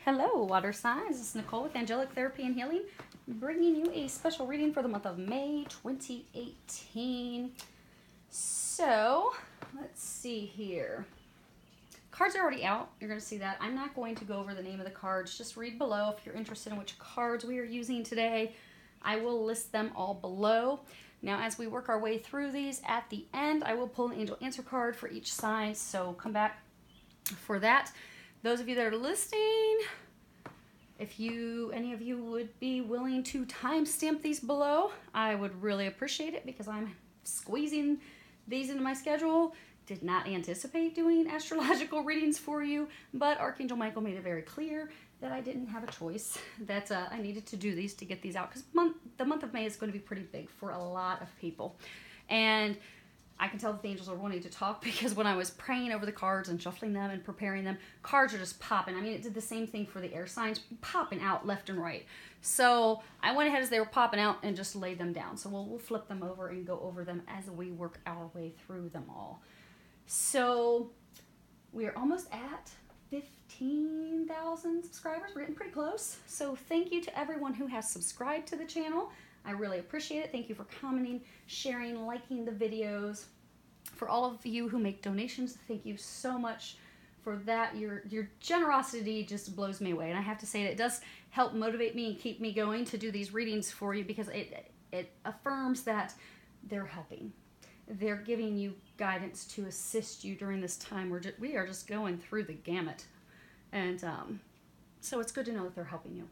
Hello, water signs. This is Nicole with Angelic Therapy and Healing, bringing you a special reading for the month of May 2018. So, let's see here. Cards are already out. You're going to see that. I'm not going to go over the name of the cards. Just read below if you're interested in which cards we are using today. I will list them all below. Now, as we work our way through these, at the end, I will pull an angel answer card for each sign, so come back for that. Those of you that are listening, if any of you would be willing to timestamp these below, I would really appreciate it because I'm squeezing these into my schedule. Did not anticipate doing astrological readings for you, but Archangel Michael made it very clear that I didn't have a choice, that I needed to do these to get these out because the month of May is going to be pretty big for a lot of people. And I can tell that the angels are wanting to talk because when I was praying over the cards and shuffling them and preparing them, cards are just popping. I mean, it did the same thing for the air signs, popping out left and right. So I went ahead as they were popping out and just laid them down. So we'll flip them over and go over them as we work our way through them all. So we are almost at 15,000 subscribers. We're getting pretty close. So thank you to everyone who has subscribed to the channel. I really appreciate it. Thank you for commenting, sharing, liking the videos. For all of you who make donations, thank you so much for that. Your generosity just blows me away. And I have to say that it does help motivate me and keep me going to do these readings for you because it affirms that they're helping. They're giving you guidance to assist you during this time. We are just going through the gamut. And so it's good to know that they're helping you.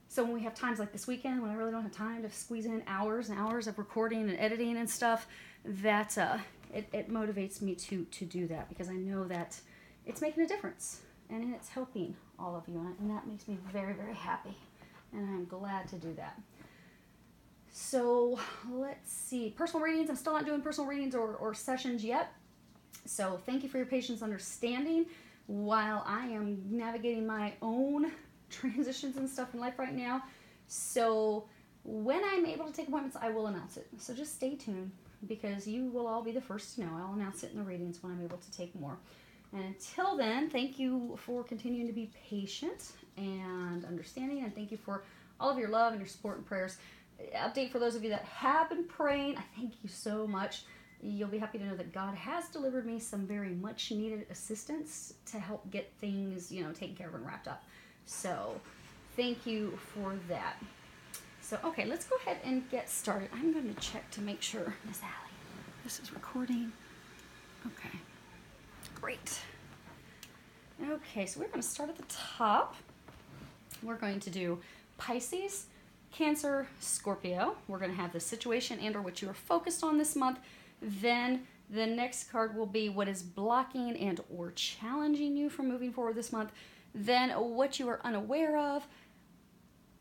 So when we have times like this weekend, when I really don't have time to squeeze in hours and hours of recording and editing and stuff, that it motivates me to do that because I know that it's making a difference and it's helping all of you. And that makes me very, very happy. And I'm glad to do that. So let's see. Personal readings. I'm still not doing personal readings or sessions yet. So thank you for your patience and understanding while I am navigating my own transitions and stuff in life right now. So when I'm able to take appointments, I will announce it. So just stay tuned because you will all be the first to know. I'll announce it in the readings when I'm able to take more. And until then, thank you for continuing to be patient and understanding. And thank you for all of your love and your support and prayers. Update for those of you that have been praying. I thank you so much. You'll be happy to know that God has delivered me some very much needed assistance to help get things, taken care of and wrapped up. So thank you for that. So, okay, let's go ahead and get started. I'm going to check to make sure, Miss Allie, this is recording. Okay, great. Okay, so we're going to start at the top. We're going to do Pisces, Cancer, Scorpio. We're going to have the situation and or what you are focused on this month. Then the next card will be what is blocking and or challenging you from moving forward this month. Then what you are unaware of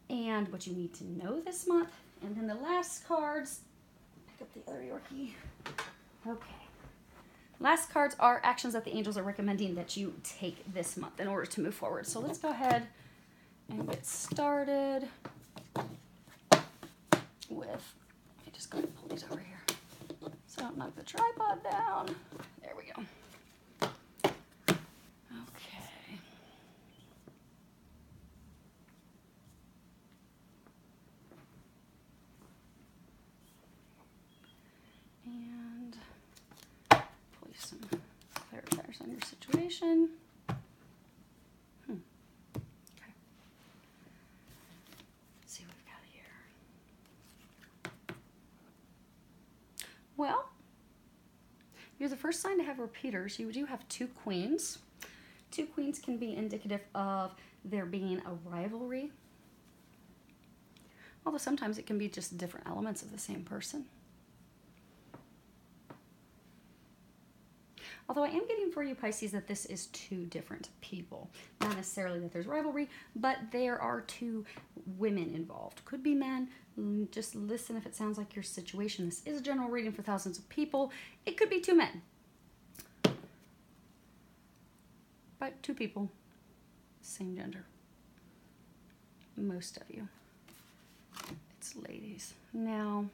and what you need to know this month. And then the last cards, pick up the other Yorkie. Okay. Last cards are actions that the angels are recommending that you take this month in order to move forward. So let's go ahead and get started with, let me just go ahead and pull these over here so I don't knock the tripod down. There we go. Okay. And pull you some clarifiers on your situation. Okay. Let's see what we've got here. Well, you're the first sign to have repeaters. You do have two queens. Two queens can be indicative of there being a rivalry. Although sometimes it can be just different elements of the same person. Although I am getting for you, Pisces, that this is two different people. Not necessarily that there's rivalry, but there are two women involved. Could be men. Just listen if it sounds like your situation. This is a general reading for thousands of people. It could be two men. But two people, same gender. Most of you. It's ladies. Now,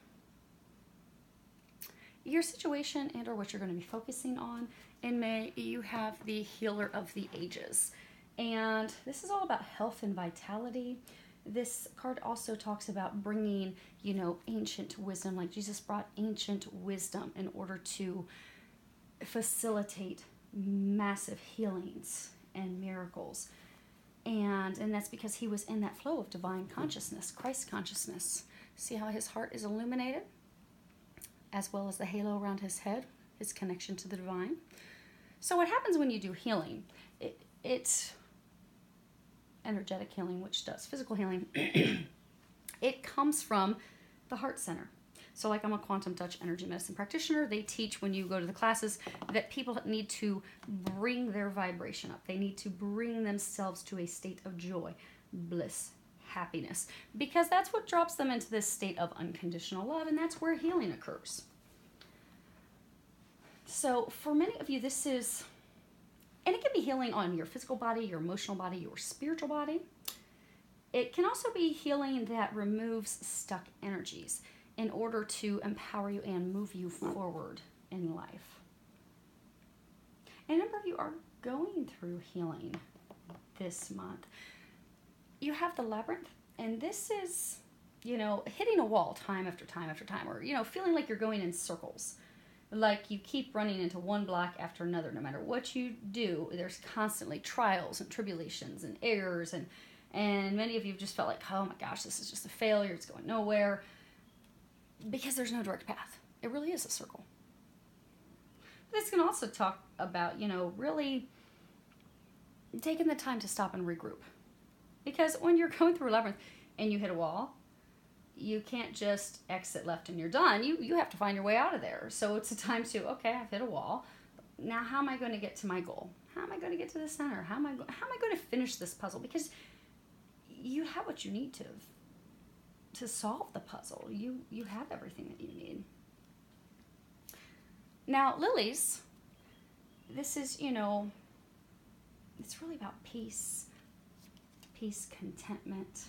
your situation and or what you're going to be focusing on in May, you have the Healer of the Ages. And this is all about health and vitality. This card also talks about bringing, you know, ancient wisdom, like Jesus brought ancient wisdom in order to facilitate massive healings and miracles. And that's because he was in that flow of divine consciousness, Christ consciousness. See how his heart is illuminated, as well as the halo around his head, his connection to the divine. So what happens when you do healing? It's energetic healing, which does physical healing. It comes from the heart center. So like I'm a quantum touch energy medicine practitioner. They teach when you go to the classes that people need to bring their vibration up. They need to bring themselves to a state of joy, bliss, happiness, because that's what drops them into this state of unconditional love, and that's where healing occurs. So for many of you, this is, and it can be healing on your physical body, your emotional body, your spiritual body. It can also be healing that removes stuck energies in order to empower you and move you forward in life. And a number of you are going through healing this month. You have the labyrinth, and this is, you know, hitting a wall time after time after time, or, you know, feeling like you're going in circles. Like you keep running into one block after another. No matter what you do, there's constantly trials and tribulations and errors, and many of you have just felt like, oh my gosh, this is just a failure, it's going nowhere, because there's no direct path. It really is a circle. This can also talk about, you know, really taking the time to stop and regroup. Because when you're going through a labyrinth and you hit a wall, you can't just exit left and you're done. You have to find your way out of there. So it's a time to, okay, I've hit a wall. Now how am I going to get to my goal? How am I going to get to the center? How am I going to finish this puzzle? Because you have what you need to solve the puzzle. You have everything that you need. Now, lilies, this is, you know, it's really about peace, contentment,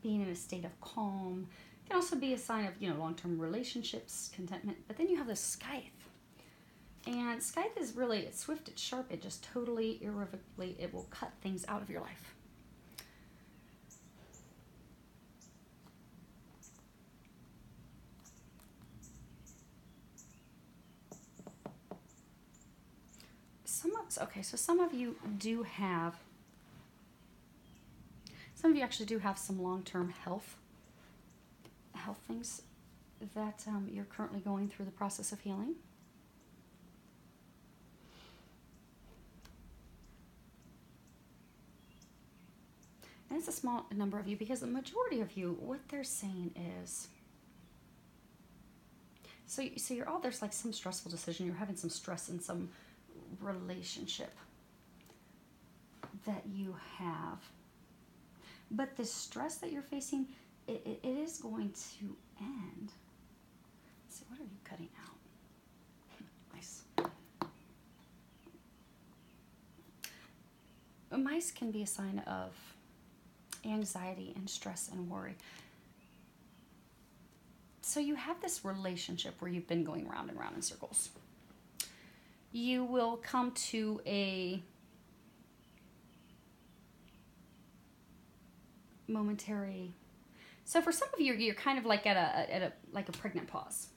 being in a state of calm. It can also be a sign of, you know, long-term relationships, contentment. But then you have the scythe. And scythe is really, it's swift, it's sharp, it just totally, irrevocably, it will cut things out of your life. So some of you actually do have some long-term health things that you're currently going through the process of healing. And it's a small number of you, because the majority of you, what they're saying is, so you're all, there's like some stressful decision, you're having some stress in some relationship that you have. But the stress that you're facing, it is going to end. Let's see, what are you cutting out? Nice. Mice can be a sign of anxiety and stress and worry. So you have this relationship where you've been going round and round in circles. You will come to a momentary. So for some of you, you're kind of like at a pregnant pause.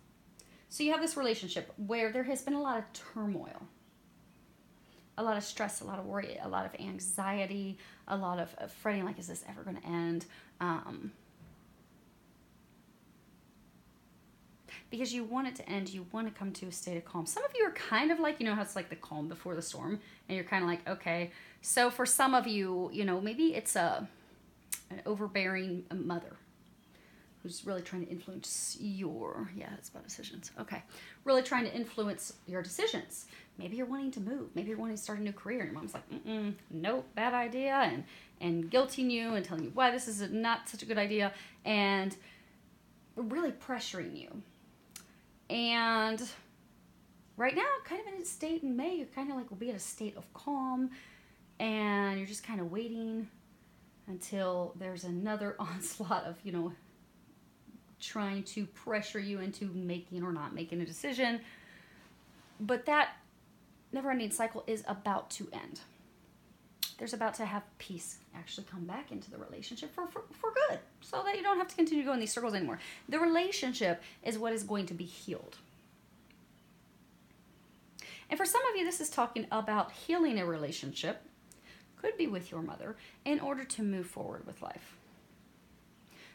So you have this relationship where there has been a lot of turmoil, a lot of stress, a lot of worry, a lot of anxiety, a lot of fretting, like, is this ever going to end? Because you want it to end, you want to come to a state of calm. Some of you are kind of like, you know how it's like the calm before the storm, and you're kind of like, okay. So for some of you, you know, maybe it's an overbearing mother who's really trying to influence it's about decisions. Okay. Really trying to influence your decisions. Maybe you're wanting to move. Maybe you're wanting to start a new career, and your mom's like, nope, bad idea, and guilting you and telling you why this is not such a good idea, and really pressuring you. And right now, kind of in a state in May, you're kind of like will be at a state of calm, and you're just kind of waiting until there's another onslaught of, you know, trying to pressure you into making or not making a decision. But that never-ending cycle is about to end. there's about to have peace actually come back into the relationship for good, so that you don't have to continue to go in these circles anymore. The relationship is what is going to be healed. And for some of you, this is talking about healing a relationship, could be with your mother, in order to move forward with life.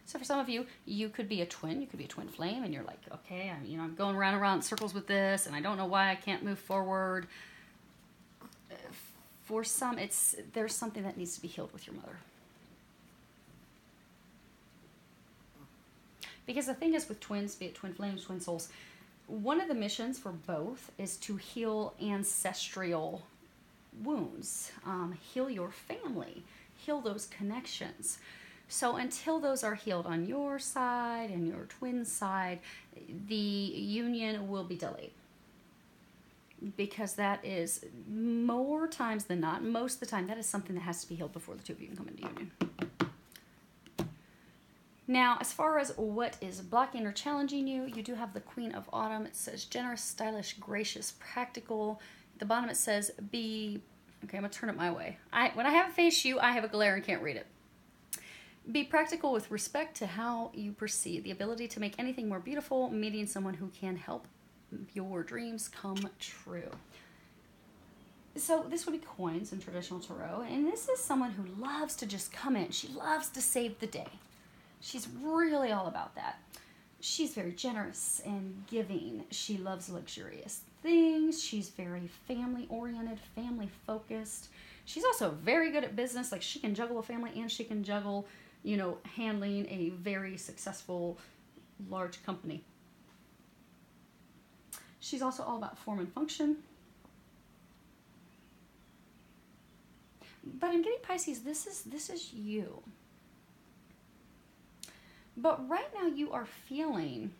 So for some of you, you could be a twin, you could be a twin flame, and you're like, okay, I'm going around in circles with this, and I don't know why I can't move forward. For some, there's something that needs to be healed with your mother. Because the thing is with twins, be it twin flames, twin souls, one of the missions for both is to heal ancestral wounds, heal your family, heal those connections. So until those are healed on your side and your twin side, the union will be delayed. Because that is, more times than not, most of the time, that is something that has to be healed before the two of you can come into union. Now, as far as what is blocking or challenging you, you do have the Queen of Autumn. It says generous, stylish, gracious, practical. At the bottom it says be, okay, I'm going to turn it my way. When I have it face you, I have a glare and can't read it. Be practical with respect to how you perceive. The ability to make anything more beautiful, meeting someone who can help your dreams come true. So this would be coins in traditional tarot, and this is someone who loves to just come in. She loves to save the day. She's really all about that. She's very generous and giving. She loves luxurious things. She's very family oriented, family focused. She's also very good at business. Like, she can juggle a family and she can juggle, handling a very successful large company. She's also all about form and function. But I'm getting Pisces, this is you. But right now you are feeling,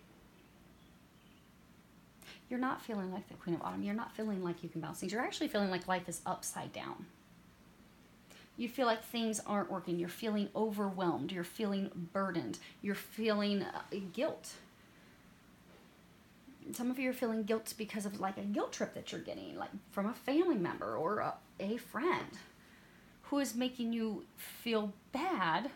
you're not feeling like the Queen of Autumn. You're not feeling like you can balance things. You're actually feeling like life is upside down. You feel like things aren't working. You're feeling overwhelmed. You're feeling burdened. You're feeling guilt. Some of you are feeling guilt because of like a guilt trip that you're getting, like from a family member or a friend who is making you feel bad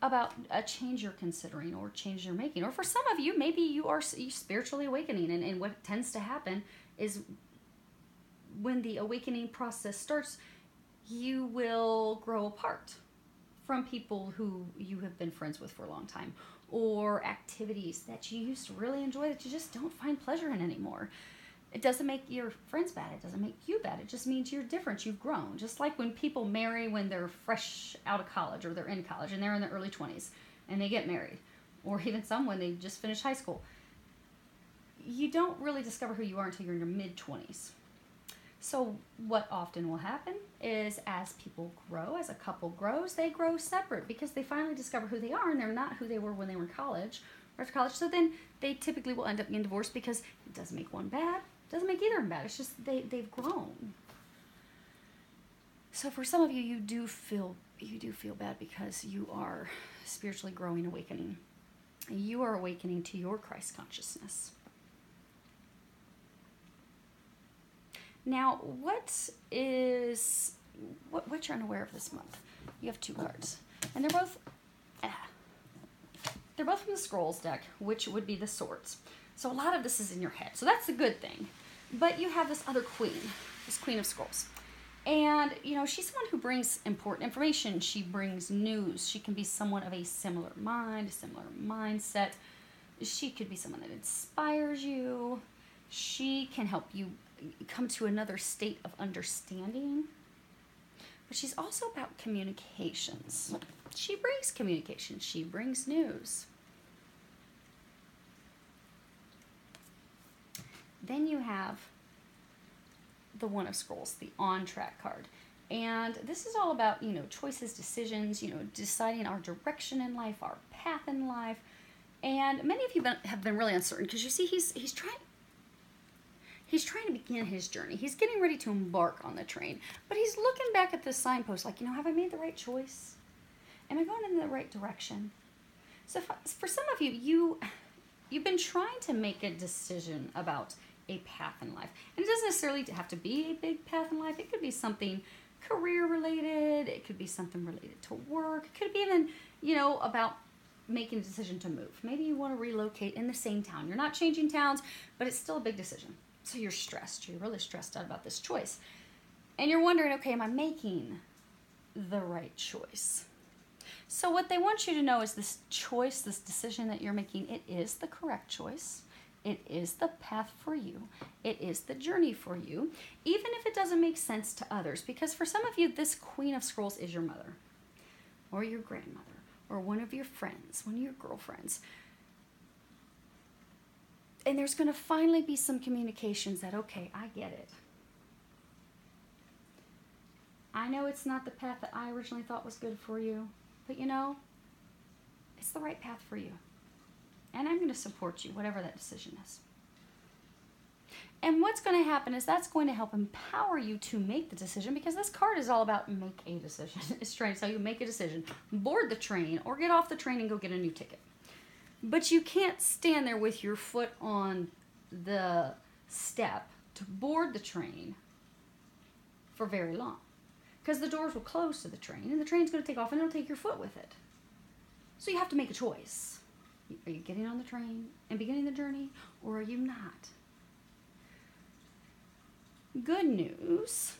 about a change you're considering or change you're making. Or for some of you, maybe you are spiritually awakening, and what tends to happen is when the awakening process starts, you will grow apart from people who you have been friends with for a long time, or activities that you used to really enjoy that you just don't find pleasure in anymore. It doesn't make your friends bad. It doesn't make you bad. It just means you're different. You've grown. Just like when people marry when they're fresh out of college, or they're in college and they're in their early 20s and they get married, or even some when they just finish high school. You don't really discover who you are until you're in your mid-20s. So what often will happen is, as people grow, as a couple grows, they grow separate because they finally discover who they are, and they're not who they were when they were in college or after college. So then they typically will end up getting divorced because it doesn't make one bad. Doesn't make either of them bad. It's just they've grown. So for some of you, you do feel bad because you are spiritually growing, awakening. You are awakening to your Christ consciousness. Now, what you're unaware of this month? You have two cards, and they're both from the Scrolls deck, which would be the Swords. So a lot of this is in your head. So that's a good thing. But you have this other queen, this Queen of Scrolls. And, she's someone who brings important information. She brings news. She can be someone of a similar mind, a similar mindset. She could be someone that inspires you. She can help you come to another state of understanding. But she's also about communications. She brings communication. She brings news. Then you have the One of Scrolls, the on-track card. And this is all about, choices, decisions, deciding our direction in life, our path in life. And many of you have been really uncertain because you see he's trying to begin his journey. He's getting ready to embark on the train. But he's looking back at this signpost like, have I made the right choice? Am I going in the right direction? So for some of you, you've been trying to make a decision about a path in life. And it doesn't necessarily have to be a big path in life. It could be something career related. It could be something related to work. It could be even, about making a decision to move. Maybe you want to relocate in the same town. You're not changing towns, but it's still a big decision. So you're stressed. You're really stressed out about this choice. And you're wondering, okay, am I making the right choice? So what they want you to know is this choice, this decision that you're making, it is the correct choice. It is the path for you. It is the journey for you, even if it doesn't make sense to others. Because for some of you, this Queen of Scrolls is your mother or your grandmother or one of your friends, one of your girlfriends. And there's going to finally be some communications that, okay, I get it. I know it's not the path that I originally thought was good for you, but it's the right path for you. And I'm going to support you, whatever that decision is. And what's going to happen is that's going to help empower you to make the decision, because this card is all about make a decision. It's trying to tell you make a decision. Board the train or get off the train and go get a new ticket. But you can't stand there with your foot on the step to board the train for very long. Because the doors will close to the train and the train's going to take off and it'll take your foot with it. So you have to make a choice. Are you getting on the train and beginning the journey, or are you not? Good news.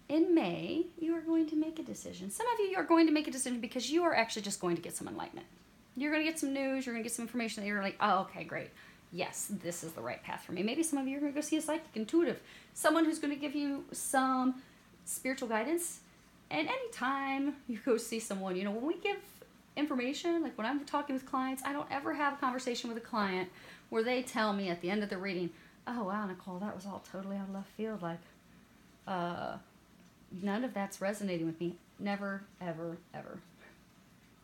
In May, you are going to make a decision. Some of you are going to make a decision because you are actually just going to get some enlightenment. You're going to get some news. You're going to get some information that you're like, oh, okay, great. Yes, this is the right path for me. Maybe some of you are going to go see a psychic, intuitive, someone who's going to give you some spiritual guidance. And anytime you go see someone, when we give information, like when I'm talking with clients, I don't ever have a conversation with a client where they tell me at the end of the reading, oh wow, Nicole, that was all totally out of left field, like none of that's resonating with me. Never, ever, ever.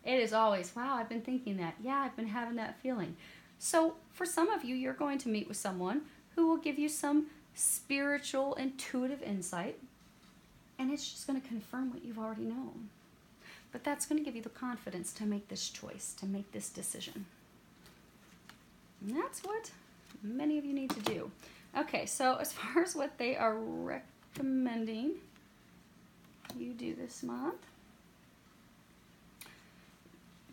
It is always, wow, I've been thinking that. Yeah, I've been having that feeling. So for some of you, you're going to meet with someone who will give you some spiritual, intuitive insight, and it's just going to confirm what you've already known. But that's going to give you the confidence to make this choice, to make this decision. And that's what many of you need to do. Okay, so as far as what they are recommending you do this month,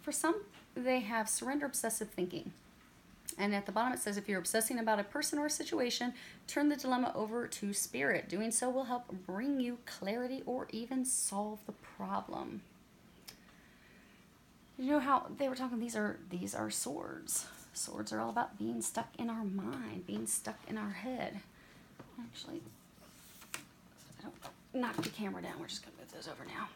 for some, they have surrender obsessive thinking. And at the bottom it says, if you're obsessing about a person or a situation, turn the dilemma over to spirit. Doing so will help bring you clarity or even solve the problem. You know how they were talking, these are swords. Swords are all about being stuck in our mind, being stuck in our head. Actually, I don't knock the camera down. We're just going to move those over now.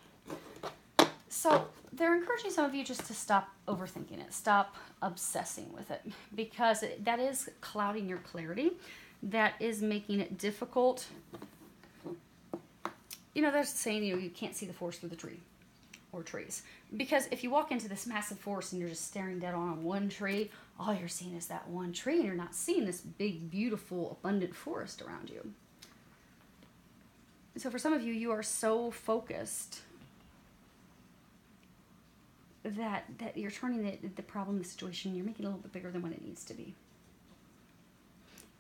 So they're encouraging some of you just to stop overthinking it. Stop obsessing with it, because that is clouding your clarity. That is making it difficult. They're saying, you can't see the forest through the tree or trees. Because if you walk into this massive forest and you're just staring dead on one tree, all you're seeing is that one tree, and you're not seeing this big, beautiful, abundant forest around you. So for some of you, you are so focused that you're turning the problem, the situation, you're making it a little bit bigger than what it needs to be.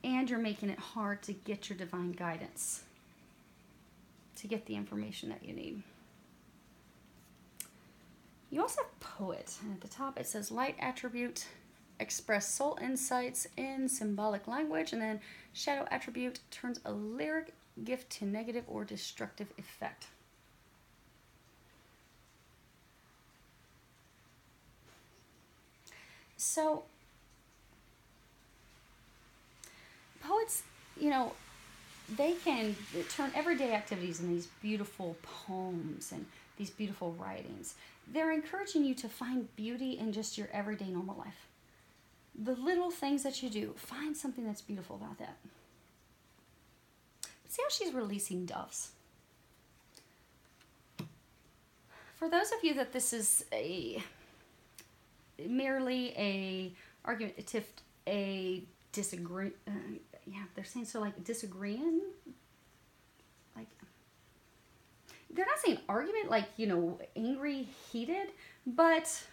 And you're making it hard to get your divine guidance, to get the information that you need. You also have poet, and at the top it says light attribute, express soul insights in symbolic language, and then shadow attribute turns a lyric gift to negative or destructive effect. So, poets, they can turn everyday activities in these beautiful poems and these beautiful writings. They're encouraging you to find beauty in just your everyday normal life. The little things that you do, find something that's beautiful about that. See how she's releasing doves. For those of you that this is merely a argumentative, a disagree, they're saying so, like disagreeing, like they're not saying argument, like angry, heated, but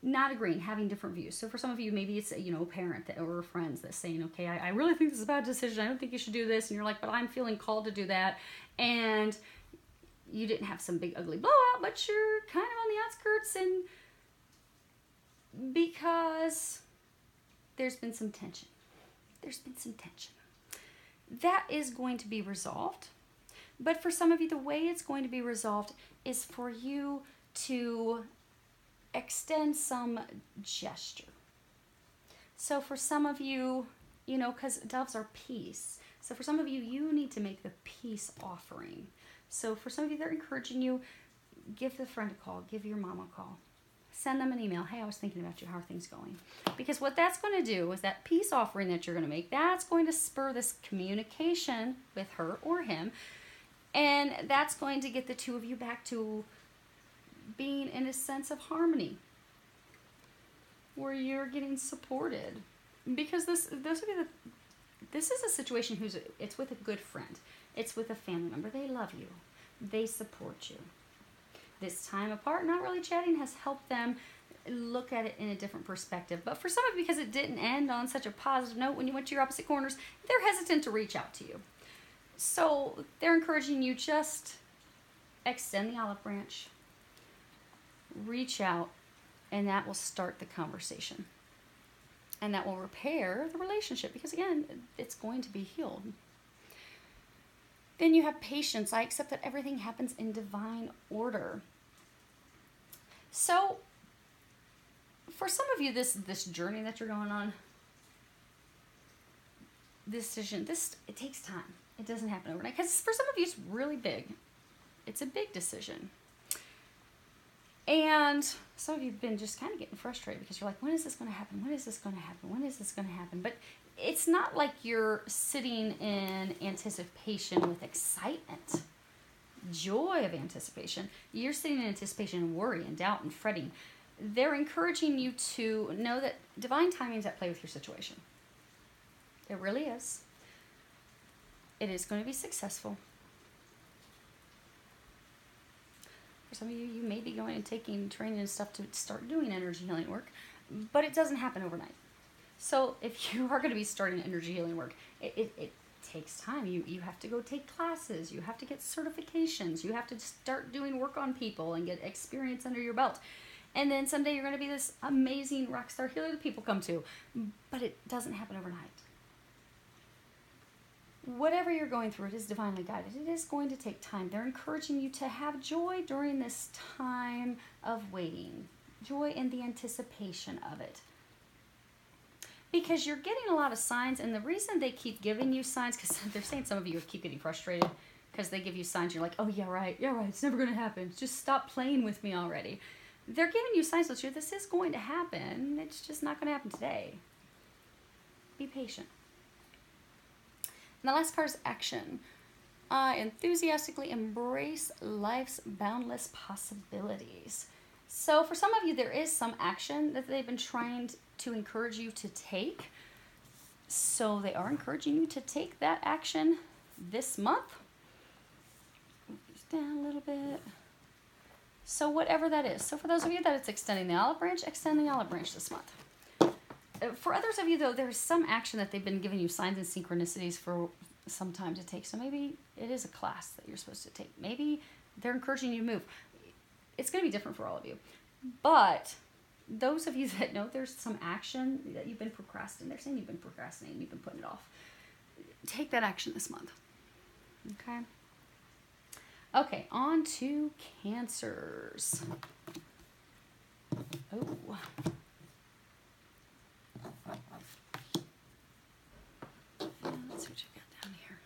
not agreeing, having different views. So for some of you, maybe it's, you know, a parent that, or friends that's saying, okay, I really think this is a bad decision. I don't think you should do this. And you're like, but I'm feeling called to do that. And you didn't have some big ugly blowout, but you're kind of on the outskirts, and because there's been some tension. There's been some tension. That is going to be resolved. But for some of you, the way it's going to be resolved is for you to extend some gesture. So for some of you, you know, because doves are peace. So for some of you, you need to make the peace offering. So for some of you, they're encouraging you, give a friend a call, give your mom a call. Send them an email. Hey, I was thinking about you. How are things going? Because what that's going to do is that peace offering that you're going to make, that's going to spur this communication with her or him. And that's going to get the two of you back to being in a sense of harmony, where you're getting supported. Because this is a situation it's with a good friend. It's with a family member. They love you. They support you. This time apart, not really chatting, has helped them look at it in a different perspective. But for some of you, because it didn't end on such a positive note when you went to your opposite corners, they're hesitant to reach out to you. So they're encouraging you, just extend the olive branch, reach out, and that will start the conversation. And that will repair the relationship, because again, it's going to be healed. Then you have patience. I accept that everything happens in divine order. So for some of you, this journey that you're going on, this decision, it takes time. It doesn't happen overnight. Because for some of you, it's really big. It's a big decision. And some of you have been just kind of getting frustrated because you're like, when is this going to happen? When is this going to happen? When is this going to happen? But it's not like you're sitting in anticipation with excitement, joy of anticipation. You're sitting in anticipation and worry and doubt and fretting. They're encouraging you to know that divine timing is at play with your situation. It really is. It is going to be successful. For some of you, you may be going and taking training and stuff to start doing energy healing work, but it doesn't happen overnight. So if you are going to be starting energy healing work, it takes time. You have to go take classes. You have to get certifications. You have to start doing work on people and get experience under your belt. And then someday you're going to be this amazing rock star healer that people come to. But it doesn't happen overnight. Whatever you're going through, it is divinely guided. It is going to take time. They're encouraging you to have joy during this time of waiting. Joy in the anticipation of it. Because you're getting a lot of signs, and the reason they keep giving you signs, because they're saying some of you keep getting frustrated, because they give you signs, you're like, oh, yeah, right, it's never going to happen. Just stop playing with me already. They're giving you signs that this is going to happen. It's just not going to happen today. Be patient. And the last part is action. Enthusiastically embrace life's boundless possibilities. So for some of you, there is some action that they've been trying to encourage you to take. So they are encouraging you to take that action this month. Move these down a little bit. So whatever that is. So for those of you that it's extending the olive branch, extend the olive branch this month. For others of you, though, there's some action that they've been giving you signs and synchronicities for some time to take. So maybe it is a class that you're supposed to take. Maybe they're encouraging you to move. It's going to be different for all of you. But those of you that know there's some action that you've been procrastinating, they're saying you've been procrastinating, you've been putting it off. Take that action this month. Okay? Okay, on to Cancers. Oh. Let's see what you got down here.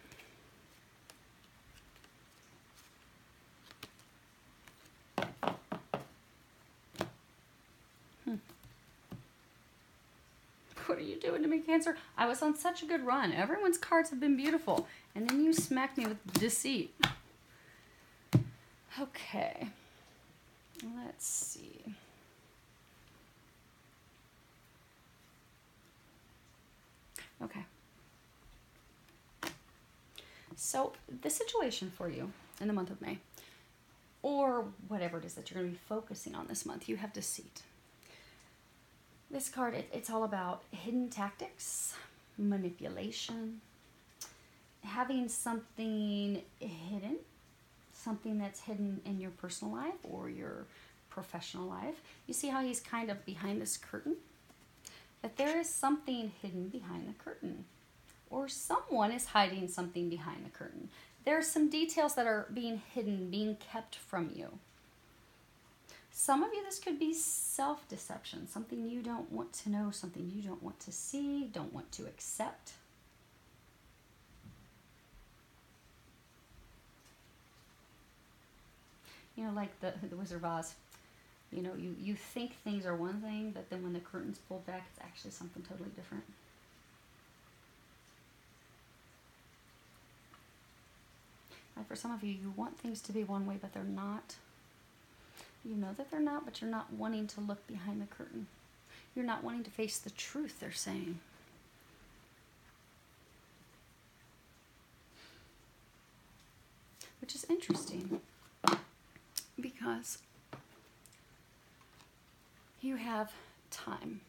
What are you doing to me, Cancer? I was on such a good run. Everyone's cards have been beautiful. And then you smacked me with deceit. Okay. Let's see. Okay. So the situation for you in the month of May, or whatever it is that you're going to be focusing on this month, you have deceit. This card, it's all about hidden tactics, manipulation, having something hidden, something that's hidden in your personal life or your professional life. You see how he's kind of behind this curtain? That there is something hidden behind the curtain, or someone is hiding something behind the curtain. There are some details that are being hidden, being kept from you. Some of you, this could be self-deception, something you don't want to know, something you don't want to see, don't want to accept. You know, like the Wizard of Oz. You know, you think things are one thing, but then when the curtain's pulled back, it's actually something totally different. Like for some of you, you want things to be one way, but they're not. You know that they're not, but you're not wanting to look behind the curtain. You're not wanting to face the truth, they're saying. Which is interesting, because you have time.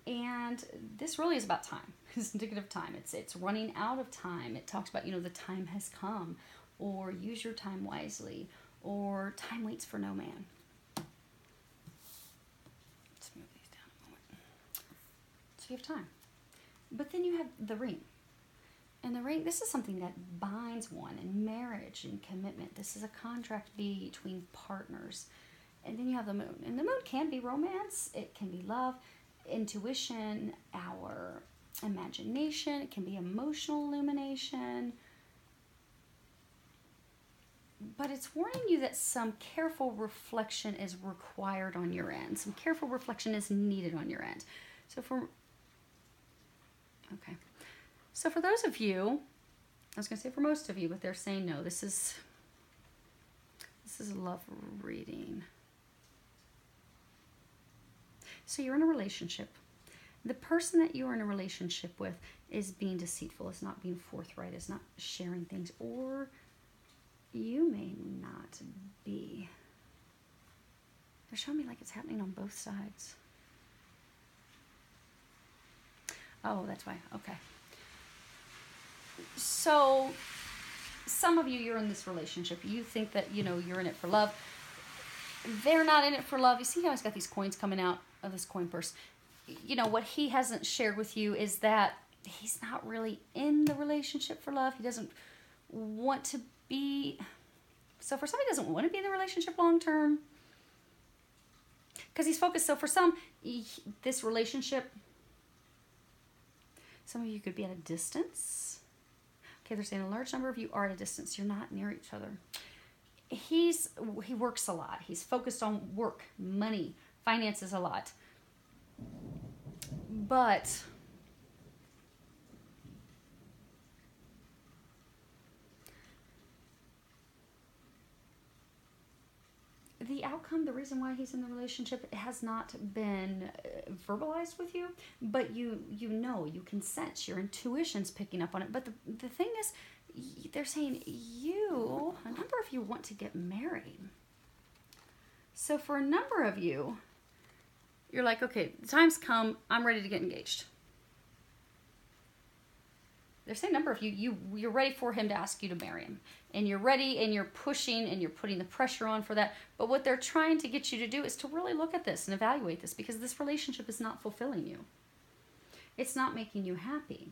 And this really is about time. It's indicative of time. It's running out of time. It talks about, you know, the time has come, or use your time wisely, or time waits for no man. Let's move these down a moment. So you have time. But then you have the ring. And the ring, this is something that binds one in marriage and commitment. This is a contract between partners. And then you have the moon. And the moon can be romance. It can be love, intuition, our imagination. It can be emotional illumination. But it's warning you that some careful reflection is required on your end. Some careful reflection is needed on your end. So for those of you, I was going to say for most of you, but they're saying no, this is a love reading. So you're in a relationship. The person that you're in a relationship with is being deceitful, is not being forthright, is not sharing things, or you may not be. They're showing me like it's happening on both sides. Oh, that's why. Okay. So some of you, you're in this relationship. You think that, you know, you're in it for love. They're not in it for love. You see how he's got these coins coming out of this coin purse? You know, what he hasn't shared with you is that he's not really in the relationship for love. He doesn't want to be. So for some, he doesn't want to be in the relationship long term, because he's focused. So for some, this relationship, some of you could be at a distance. Okay, they're saying a large number of you are at a distance. You're not near each other. He works a lot. He's focused on work, money, finances a lot. But the outcome, the reason why he's in the relationship, has not been verbalized with you, but you know, you can sense, your intuition's picking up on it. But the thing is, they're saying a number of you want to get married. So for a number of you, you're like, okay, the time's come, I'm ready to get engaged. They're saying a number of you, you're ready for him to ask you to marry him. And you're ready, and you're pushing, and you're putting the pressure on for that. But what they're trying to get you to do is to really look at this and evaluate this, because this relationship is not fulfilling you. It's not making you happy.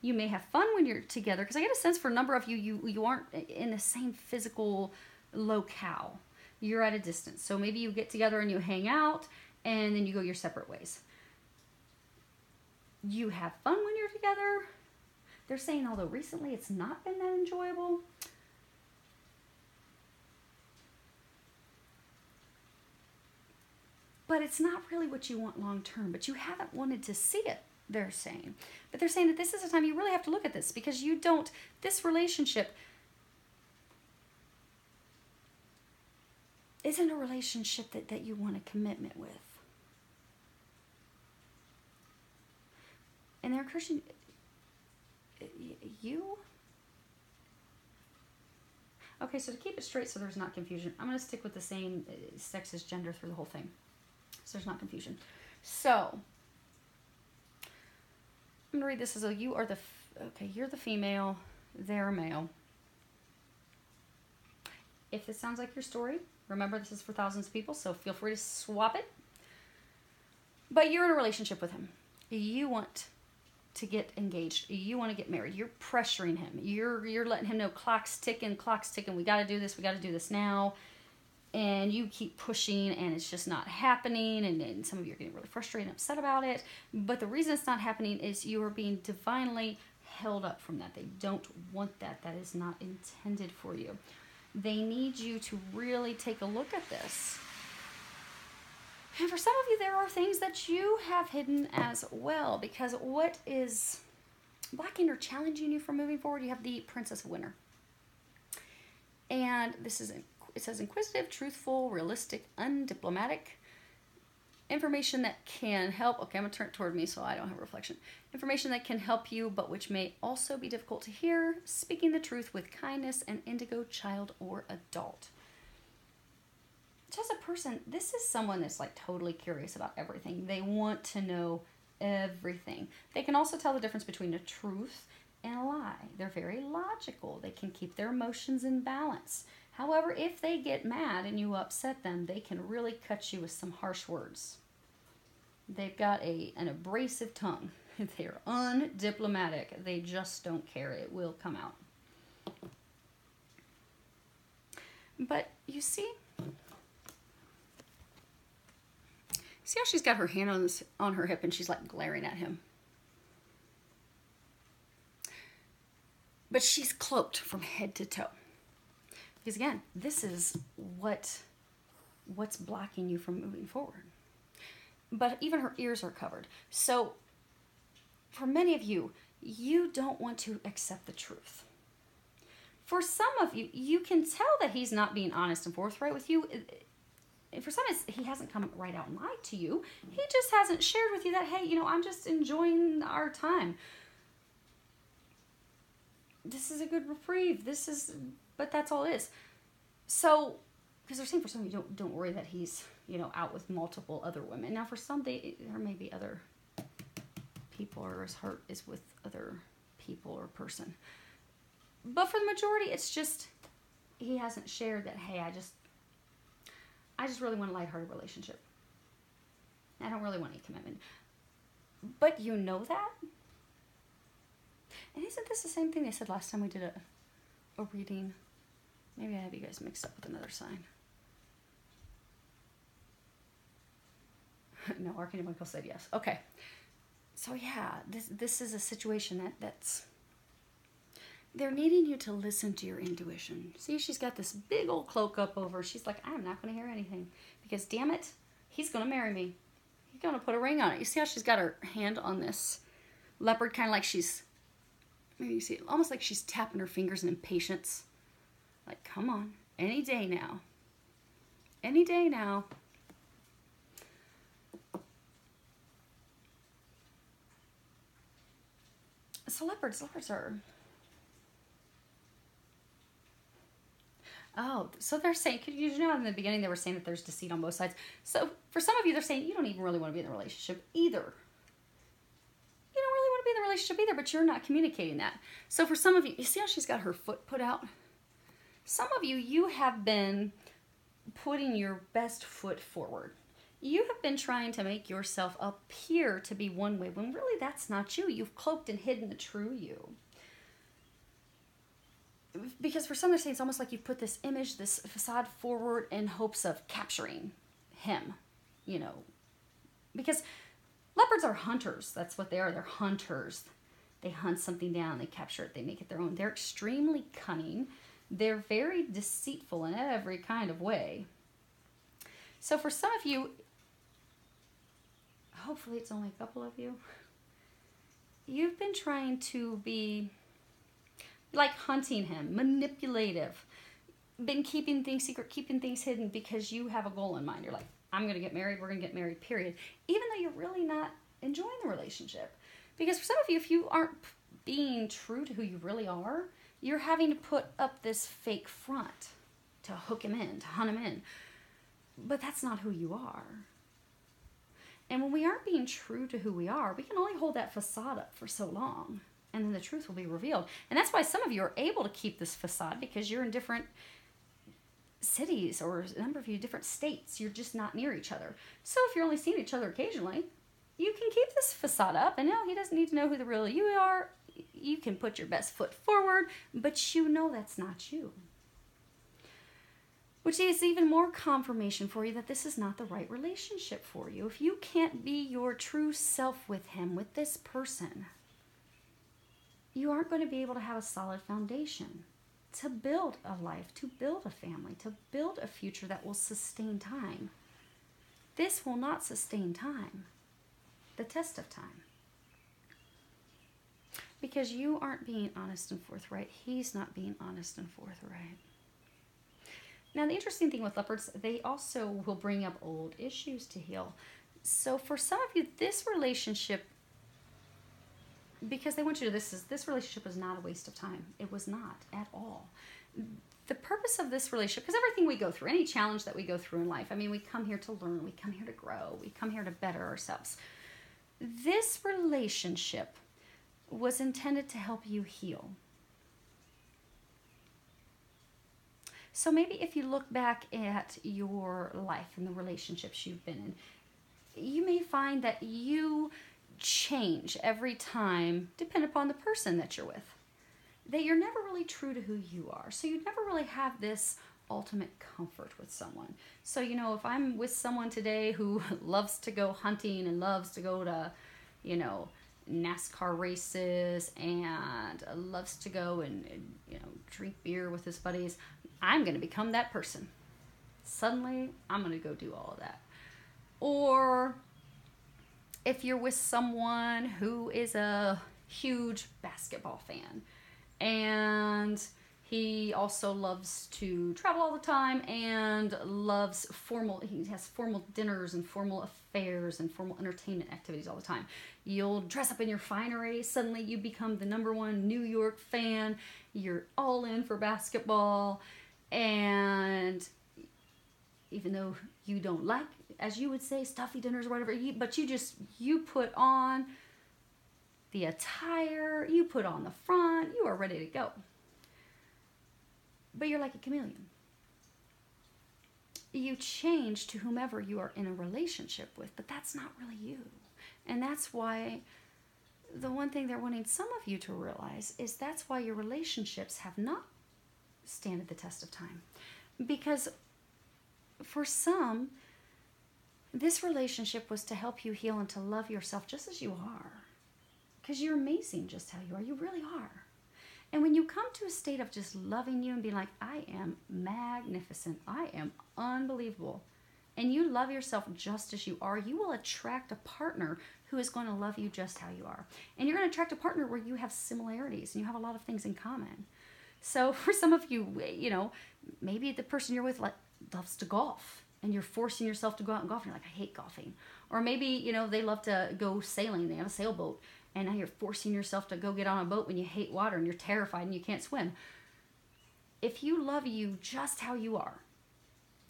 You may have fun when you're together, because I get a sense for a number of you, you aren't in the same physical locale. You're at a distance. So maybe you get together and you hang out, and then you go your separate ways. You have fun when you're together. They're saying, although recently it's not been that enjoyable, but it's not really what you want long term, but you haven't wanted to see it, they're saying. But they're saying that this is a time you really have to look at this, because this relationship isn't a relationship that you want a commitment with. And they're encouraging you. Okay, so to keep it straight so there's not confusion, I'm going to stick with the same sex as gender through the whole thing. so there's not confusion. So, I'm going to read this as though you are the, okay, you're the female, they're male. If this sounds like your story, remember this is for thousands of people, so feel free to swap it. But you're in a relationship with him. You want to get engaged. You want to get married. You're pressuring him. You're letting him know clock's ticking. We got to do this. We got to do this now. And you keep pushing and it's just not happening. And some of you are getting really frustrated and upset about it. But the reason it's not happening is you are being divinely held up from that. They don't want that. That is not intended for you. They need you to really take a look at this. And for some of you, there are things that you have hidden as well, because what is blocking or challenging you from moving forward? You have the Princess of Winter. And this is, it says inquisitive, truthful, realistic, undiplomatic. Information that can help. Okay, I'm going to turn it toward me so I don't have a reflection. Information that can help you, but which may also be difficult to hear. Speaking the truth with kindness, and indigo, child or adult. Just a person, this is someone that's like totally curious about everything. They want to know everything. They can also tell the difference between a truth and a lie. They're very logical. They can keep their emotions in balance. However, if they get mad and you upset them, they can really cut you with some harsh words. They've got an abrasive tongue. They're undiplomatic. They just don't care. It will come out. But you see how she's got her hand on her hip and she's like glaring at him? But she's cloaked from head to toe. Because again, this is what's blocking you from moving forward. But even her ears are covered. So for many of you, you don't want to accept the truth. For some of you, you can tell that he's not being honest and forthright with you. And for some, he hasn't come right out and lied to you. He just hasn't shared with you that, hey, I'm just enjoying our time. This is a good reprieve. But that's all it is. So, because they're saying for some of you, don't worry that he's, out with multiple other women. Now, for some, there may be other people, or his heart is with other people or person. But for the majority, it's just, he hasn't shared that, hey, I just really want a lighthearted relationship. I don't really want any commitment. But you know that? And isn't this the same thing they said last time we did a reading? Maybe I have you guys mixed up with another sign. No, Archetype Nicole said yes. Okay. So yeah, this is a situation that's... They're needing you to listen to your intuition. See, she's got this big old cloak up over. She's like, I'm not going to hear anything. Because damn it, he's going to marry me. He's going to put a ring on it. You see how she's got her hand on this leopard, kind of like she's... Maybe you see it, almost like she's tapping her fingers in impatience. Like, come on, any day now. Any day now. So leopards are... Oh, so they're saying, in the beginning they were saying that there's deceit on both sides. So for some of you, they're saying you don't even really want to be in the relationship either. You don't really want to be in the relationship either, but you're not communicating that. So for some of you, you see how she's got her foot put out? Some of you have been putting your best foot forward. You have been trying to make yourself appear to be one way when really that's not you. You've cloaked and hidden the true you. Because for some, they're saying it's almost like you put this image, this facade forward in hopes of capturing him, Because leopards are hunters. That's what they are. They're hunters. They hunt something down. They capture it. They make it their own. They're extremely cunning. They're very deceitful in every kind of way. So for some of you, hopefully it's only a couple of you, you've been trying to be... like hunting him, manipulative, been keeping things secret, keeping things hidden because you have a goal in mind. You're like, I'm going to get married, we're going to get married, period. Even though you're really not enjoying the relationship. Because for some of you, if you aren't being true to who you really are, you're having to put up this fake front to hook him in, to hunt him in. But that's not who you are. And when we aren't being true to who we are, we can only hold that facade up for so long. And then the truth will be revealed. And that's why some of you are able to keep this facade, because you're in different cities, or a number of you different states. You're just not near each other. So if you're only seeing each other occasionally, you can keep this facade up. And no, he doesn't need to know who the real you are. You can put your best foot forward, but you know that's not you. Which is even more confirmation for you that this is not the right relationship for you. If you can't be your true self with him, with this person, you aren't going to be able to have a solid foundation to build a life, to build a family, to build a future that will sustain time. This will not sustain time, the test of time. Because you aren't being honest and forthright. He's not being honest and forthright. Now, the interesting thing with leopards, they also will bring up old issues to heal. So for some of you, this relationship, because they want you to, this relationship was not a waste of time. It was not at all. The purpose of this relationship, because everything we go through, any challenge that we go through in life, I mean, we come here to learn, we come here to grow, we come here to better ourselves. This relationship was intended to help you heal. So maybe if you look back at your life and the relationships you've been in, you may find that you change every time, depending upon the person that you're with. That you're never really true to who you are. So you never really have this ultimate comfort with someone. So, you know, if I'm with someone today who loves to go hunting and loves to go to, you know, NASCAR races and loves to go and you know, drink beer with his buddies, I'm going to become that person. Suddenly, I'm going to go do all of that. Or if you're with someone who is a huge basketball fan and he also loves to travel all the time and he has formal dinners and formal affairs and formal entertainment activities all the time. You'll dress up in your finery. Suddenly you become the #1 New York fan. You're all in for basketball. And even though you don't like, as you would say, stuffy dinners or whatever, but you put on the attire, you put on the front, you are ready to go. But you're like a chameleon. You change to whomever you are in a relationship with, but that's not really you. And that's why the one thing they're wanting some of you to realize is that's why your relationships have not stand the test of time. Because for some, this relationship was to help you heal and to love yourself just as you are. Because you're amazing just how you are. You really are. And when you come to a state of just loving you and being like, I am magnificent, I am unbelievable, and you love yourself just as you are, you will attract a partner who is going to love you just how you are. And you're going to attract a partner where you have similarities and you have a lot of things in common. So for some of you, you know, maybe the person you're with loves to golf and you're forcing yourself to go out and golf and you're like, I hate golfing. Or maybe, you know, they love to go sailing, they have a sailboat, and now you're forcing yourself to go get on a boat when you hate water and you're terrified and you can't swim. If you love you just how you are,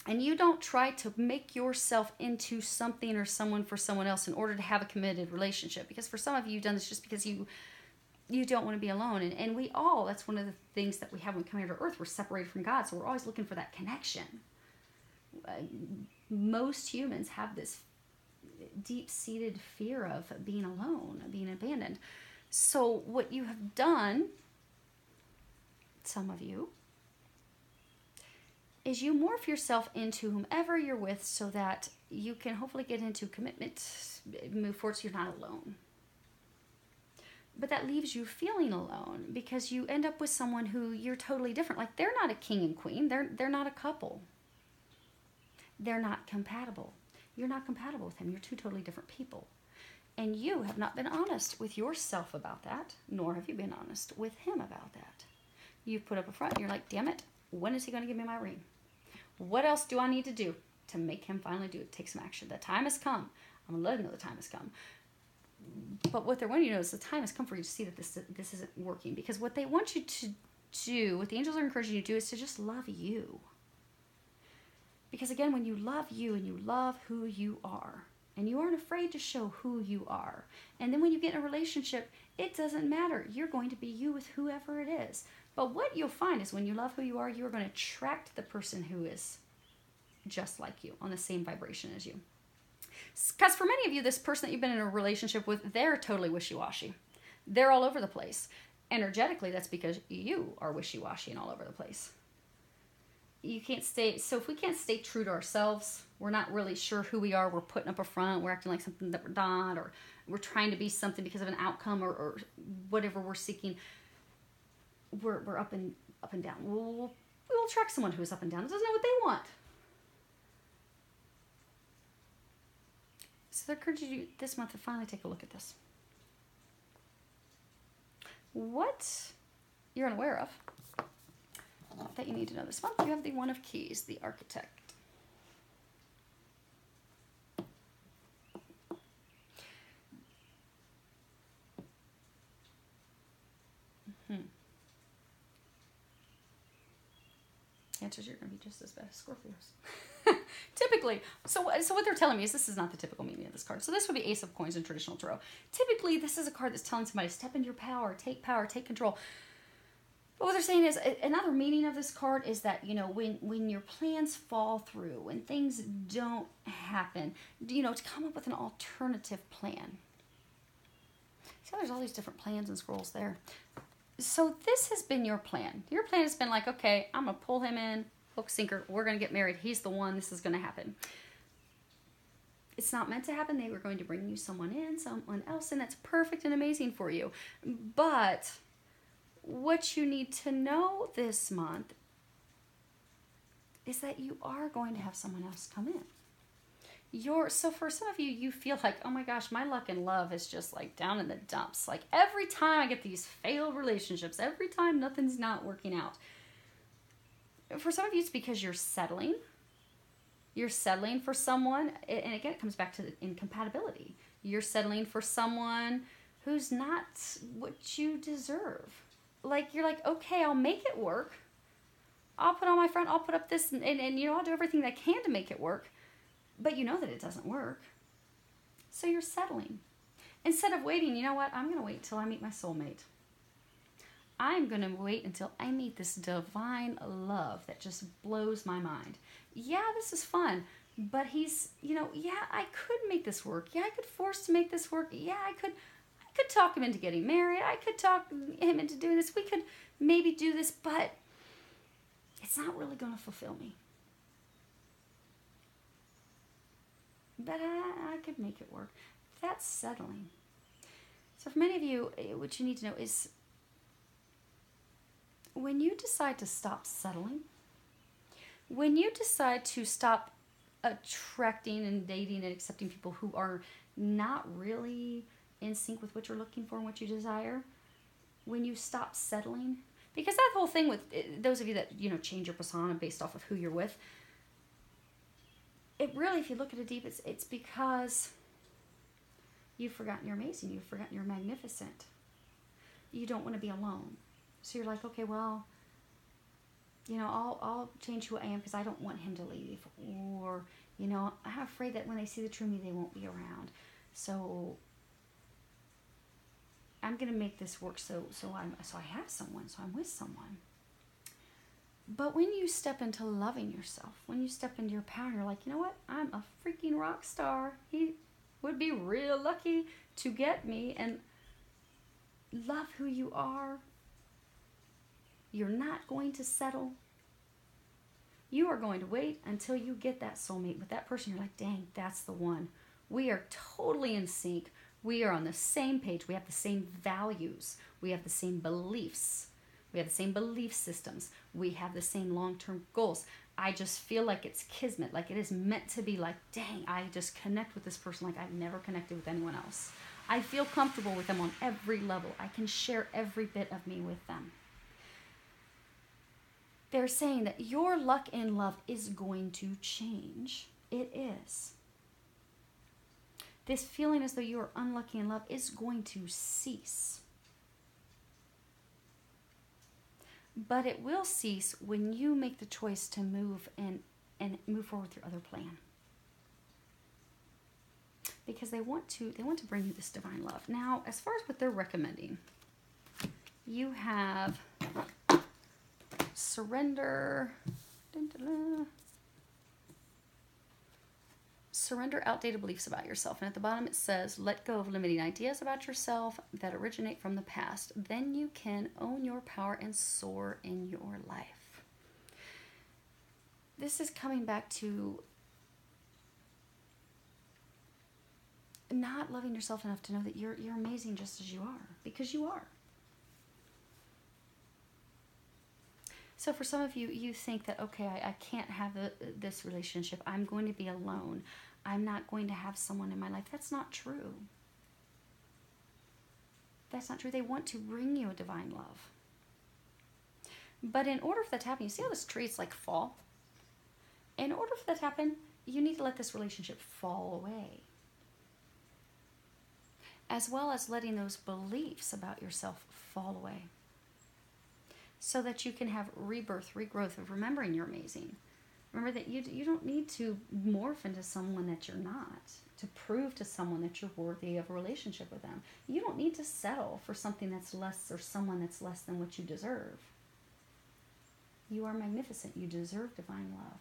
and you don't try to make yourself into something or someone for someone else in order to have a committed relationship, because for some of you, you've done this just because you don't want to be alone. And we all, that's one of the things that we have when we come here to earth, we're separated from God, so we're always looking for that connection. Most humans have this deep-seated fear of being alone, being abandoned. So what you have done, some of you, is you morph yourself into whomever you're with so that you can hopefully get into commitment, move forward so you're not alone. But that leaves you feeling alone because you end up with someone who you're totally different. Like, they're not a king and queen. They're not a couple. They're not compatible. You're not compatible with him. You're two totally different people. And you have not been honest with yourself about that, nor have you been honest with him about that. You've put up a front and you're like, damn it, when is he going to give me my ring? What else do I need to do to make him finally do it? Take some action. The time has come. I'm going to let him know the time has come. But what they're wanting you to know is the time has come for you to see that this isn't working. Because what they want you to do, what the angels are encouraging you to do, is to just love you. Because again, when you love you and you love who you are, And you aren't afraid to show who you are. And then when you get in a relationship, it doesn't matter. You're going to be you with whoever it is. But what you'll find is when you love who you are, you're going to attract the person who is just like you, on the same vibration as you. Because for many of you, this person that you've been in a relationship with, they're totally wishy-washy. They're all over the place. Energetically, that's because you are wishy-washy and all over the place. You can't stay, so if we can't stay true to ourselves, we're not really sure who we are, we're putting up a front, we're acting like something that we're not, or we're trying to be something because of an outcome or whatever we're seeking, we're up and down. We'll attract someone who's up and down, that doesn't know what they want. So I encourage you this month to finally take a look at this. What you're unaware of that you need to know this month, you have the One of Keys, the Architect. Answers, you're going to be just as bad as Scorpios. Typically, so what they're telling me is this is not the typical meaning of this card. So this would be Ace of Coins in traditional tarot. Typically, this is a card that's telling somebody, step into your power, take control. But what they're saying is, another meaning of this card is that, you know, when your plans fall through, when things don't happen, you know, to come up with an alternative plan. See how there's all these different plans and scrolls there. So this has been your plan. Your plan has been like, okay, I'm going to pull him in, hook, sinker, we're going to get married. He's the one, this is going to happen. It's not meant to happen. They were going to bring you someone else, and that's perfect and amazing for you. But what you need to know this month is that you are going to have someone else come in. So for some of you, you feel like, oh my gosh, my luck in love is just like down in the dumps. Like every time I get these failed relationships, every time nothing's not working out. For some of you, it's because you're settling. You're settling for someone, and again, it comes back to the incompatibility. You're settling for someone who's not what you deserve. Like, you're like, okay, I'll make it work. I'll put on my front, I'll put up this, and you know, I'll do everything that I can to make it work. But you know that it doesn't work. So you're settling. Instead of waiting, you know what? I'm going to wait till I meet my soulmate. I'm going to wait until I meet this divine love that just blows my mind. Yeah, this is fun. But he's, you know, yeah, I could make this work. Yeah, I could force to make this work. Yeah, I could talk him into getting married. I could talk him into doing this. We could maybe do this, but it's not really going to fulfill me. But I could make it work. That's settling. So for many of you, what you need to know is when you decide to stop settling, when you decide to stop attracting and dating and accepting people who are not really in sync with what you're looking for and what you desire, when you stop settling, because that whole thing with those of you that, you know, change your persona based off of who you're with, it really, if you look at it deep, it's because you've forgotten you're amazing. You've forgotten you're magnificent. You don't want to be alone. So you're like, okay, well, you know, I'll change who I am because I don't want him to leave. Or, you know, I'm afraid that when they see the true me, they won't be around. So I'm going to make this work so I have someone, so I'm with someone. But when you step into loving yourself, when you step into your power, you're like, you know what? I'm a freaking rock star. He would be real lucky to get me, and love who you are. You're not going to settle. You are going to wait until you get that soulmate with that person. You're like, dang, that's the one. We are totally in sync. We are on the same page. We have the same values. We have the same beliefs. We have the same belief systems. We have the same long-term goals. I just feel like it's kismet, like it is meant to be, like, dang, I just connect with this person like I've never connected with anyone else. I feel comfortable with them on every level. I can share every bit of me with them. They're saying that your luck in love is going to change. It is. This feeling as though you are unlucky in love is going to cease. But it will cease when you make the choice to move and move forward with your other plan. because they want to bring you this divine love. Now, as far as what they're recommending, you have surrender. Dun, dun, dun. Surrender outdated beliefs about yourself. And at the bottom it says, let go of limiting ideas about yourself that originate from the past. Then you can own your power and soar in your life. This is coming back to not loving yourself enough to know that you're amazing just as you are, because you are. So for some of you, you think that, okay, I can't have this relationship. I'm going to be alone. I'm not going to have someone in my life. That's not true. That's not true. They want to bring you a divine love. But in order for that to happen, you see how this tree is like fall? In order for that to happen, you need to let this relationship fall away. As well as letting those beliefs about yourself fall away. So that you can have rebirth, regrowth of remembering you're amazing. Remember that you don't need to morph into someone that you're not to prove to someone that you're worthy of a relationship with them. You don't need to settle for something that's less or someone that's less than what you deserve. You are magnificent. You deserve divine love.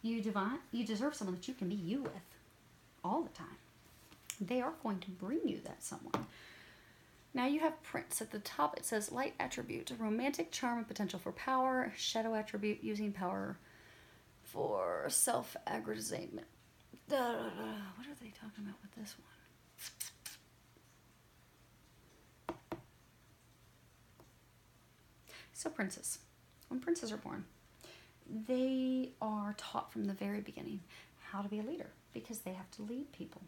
You deserve someone that you can be you with all the time. They are going to bring you that someone. Now you have Prince. At the top it says light attribute, romantic charm and potential for power, shadow attribute, using power for self-aggrandizement. What are they talking about with this one? So princes. When princes are born, they are taught from the very beginning how to be a leader because they have to lead people.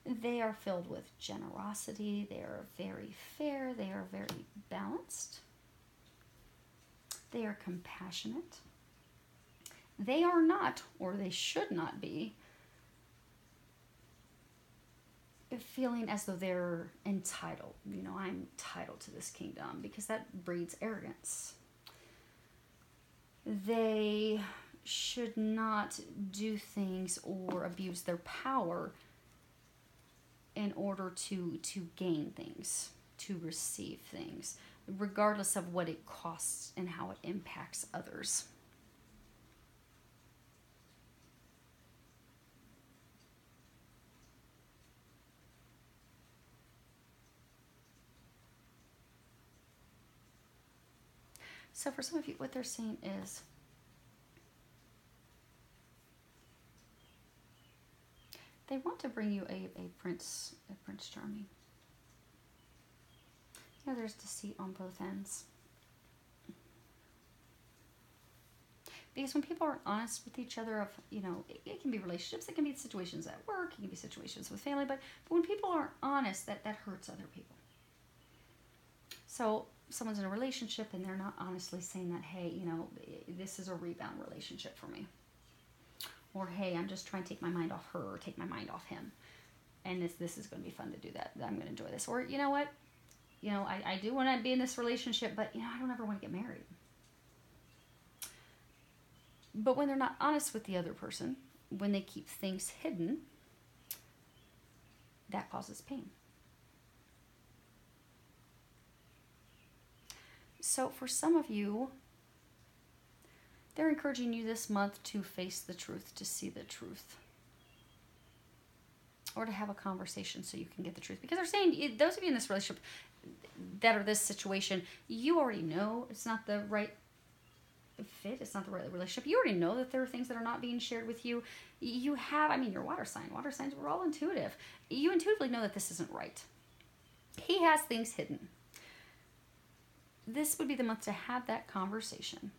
They are filled with generosity. They are very fair. They are very balanced. They are compassionate. They are not, or they should not be, feeling as though they're entitled. You know, I'm entitled to this kingdom, because that breeds arrogance. They should not do things or abuse their power in order to gain things, to receive things, regardless of what it costs and how it impacts others. So for some of you, what they're saying is, they want to bring you a prince charming. You know, there's deceit on both ends. Because when people aren't honest with each other, of, you know, it can be relationships, it can be situations at work, it can be situations with family, but when people aren't honest, that hurts other people. So someone's in a relationship and they're not honestly saying that, hey, you know, this is a rebound relationship for me. Or, hey, I'm just trying to take my mind off her or take my mind off him. And this is going to be fun to do that. I'm going to enjoy this. Or, you know what? You know, I do want to be in this relationship, but, you know, I don't ever want to get married. But when they're not honest with the other person, when they keep things hidden, that causes pain. So for some of you, they're encouraging you this month to face the truth, to see the truth. Or to have a conversation so you can get the truth. Because they're saying, those of you in this relationship that are this situation, you already know it's not the right fit, it's not the right relationship. You already know that there are things that are not being shared with you. You have, I mean, your water sign. Water signs, we're all intuitive. You intuitively know that this isn't right. He has things hidden. This would be the month to have that conversation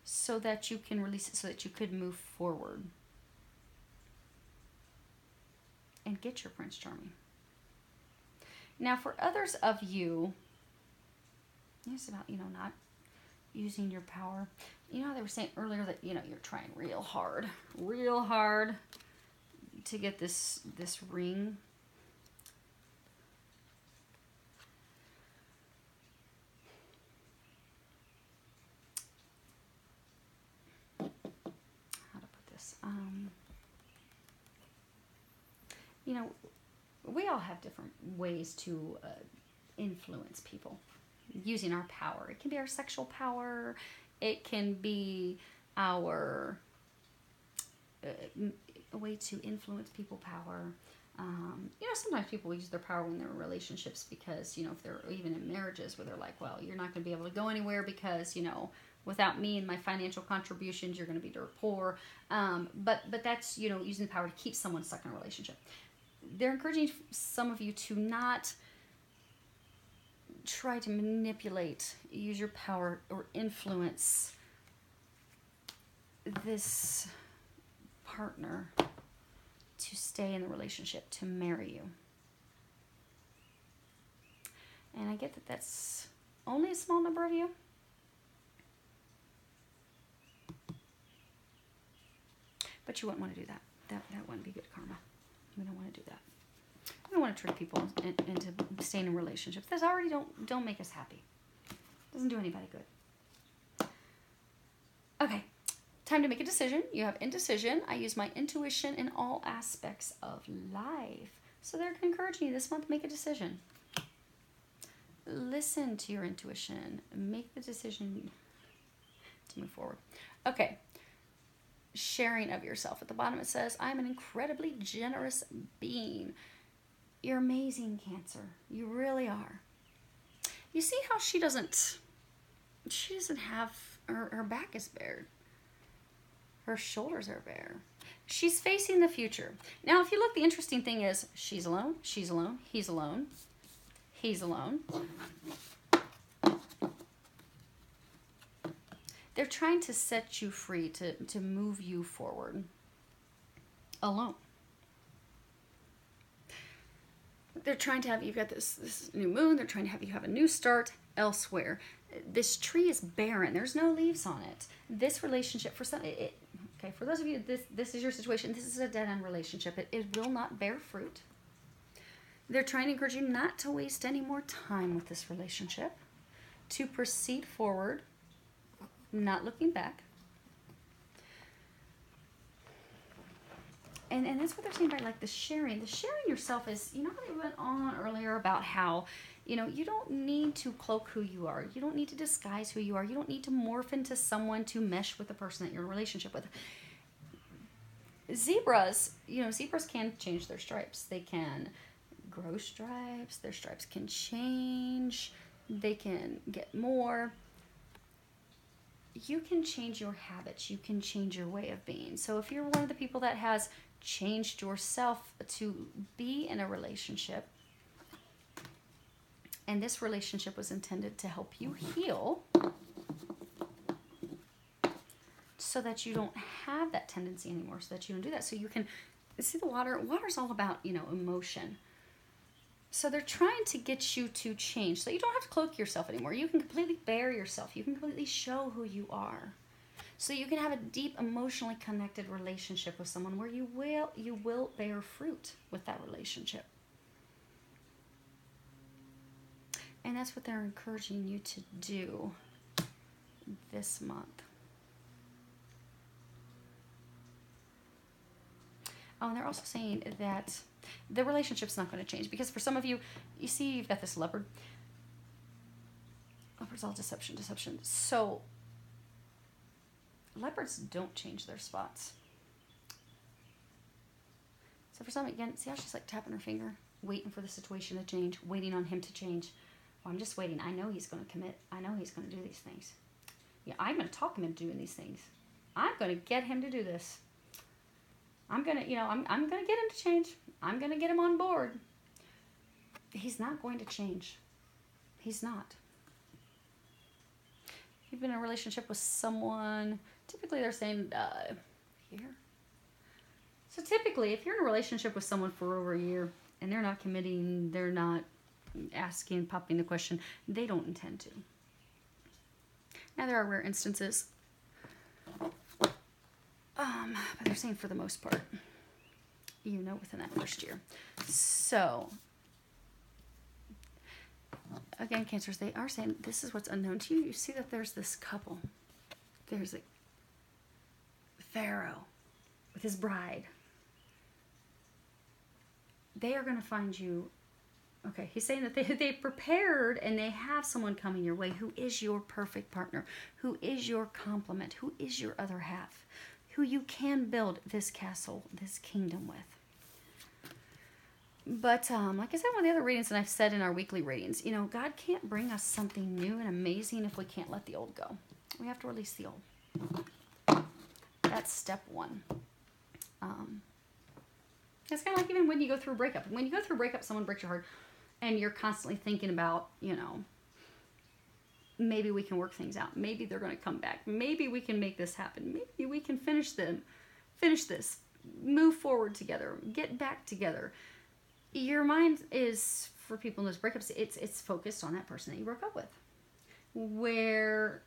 so that you can release it, so that you could move forward and get your Prince Charming. Now, for others of you, it's about, you know, not using your power. You know how they were saying earlier that, you know, you're trying real hard to get this ring. How to put this? you know, we all have different ways to influence people using our power. It can be our sexual power. It can be our a way to influence people power. You know, sometimes people use their power when they're in relationships because, you know, if they're even in marriages where they're like, well, you're not going to be able to go anywhere because, you know, without me and my financial contributions, you're going to be dirt poor. But that's, you know, using the power to keep someone stuck in a relationship. They're encouraging some of you to not try to manipulate, use your power or influence this partner to stay in the relationship, to marry you. And I get that that's only a small number of you. But you wouldn't want to do that. That wouldn't be good karma. We don't want to do that. We don't want to trick people into staying in relationships. That already don't make us happy. Doesn't do anybody good. Okay. Time to make a decision. You have indecision. I use my intuition in all aspects of life. So they're encouraging you this month, make a decision. Listen to your intuition. Make the decision to move forward. Okay. Sharing of yourself. At the bottom it says, I'm an incredibly generous being. You're amazing, Cancer. You really are. You see how she doesn't have, her back is bared. Her shoulders are bare. She's facing the future. Now, if you look, the interesting thing is she's alone, he's alone, he's alone. They're trying to set you free, to move you forward. Alone. They're trying to have, you've got this new moon, they're trying to have you have a new start elsewhere. This tree is barren. There's no leaves on it. This relationship, for some, okay, for those of you, this is your situation. This is a dead-end relationship. It will not bear fruit. They're trying to encourage you not to waste any more time with this relationship, to proceed forward, not looking back. And that's what they're saying by like the sharing. The sharing yourself is, you know how they went on earlier about how, you know, you don't need to cloak who you are. You don't need to disguise who you are. You don't need to morph into someone to mesh with the person that you're in a relationship with. Zebras, you know, zebras can change their stripes. They can grow stripes. Their stripes can change. They can get more. You can change your habits. You can change your way of being. So if you're one of the people that has changed yourself to be in a relationship, and this relationship was intended to help you heal so that you don't have that tendency anymore, so that you don't do that. So you can see the water. Water's all about, you know, emotion. So they're trying to get you to change so you don't have to cloak yourself anymore. You can completely bare yourself. You can completely show who you are. So you can have a deep, emotionally connected relationship with someone where you will bear fruit with that relationship. And that's what they're encouraging you to do this month. Oh, and they're also saying that the relationship's not going to change. Because for some of you, you see you've got this leopard. Leopard's all deception. So leopards don't change their spots. So for some, again, see how she's like tapping her finger, waiting for the situation to change, waiting on him to change. Well, I'm just waiting. I know he's going to commit. I know he's going to do these things. Yeah, I'm going to talk him into doing these things. I'm going to get him to do this. I'm going to, you know, I'm going to get him to change. I'm going to get him on board. He's not going to change. He's not. If you've been in a relationship with someone, typically they're saying, here. So typically, if you're in a relationship with someone for over a year and they're not committing, they're not asking, popping the question, they don't intend to. Now, there are rare instances, but they're saying for the most part, you know, within that first year. So, again, Cancers, they are saying this is what's unknown to you. You see that there's this couple. There's a Pharaoh with his bride. they are going to find you. Okay, he's saying that they've prepared and they have someone coming your way who is your perfect partner, who is your complement, who is your other half, who you can build this castle, this kingdom with. But like I said, one of the other readings, and I've said in our weekly readings, you know, God can't bring us something new and amazing if we can't let the old go. We have to release the old. That's step one. It's kind of like even when you go through a breakup. When you go through a breakup, someone breaks your heart, and you're constantly thinking about, you know, maybe we can work things out. Maybe they're going to come back. Maybe we can make this happen. Maybe we can finish this, move forward together, get back together. Your mind is, for people in those breakups, it's focused on that person that you broke up with. Where,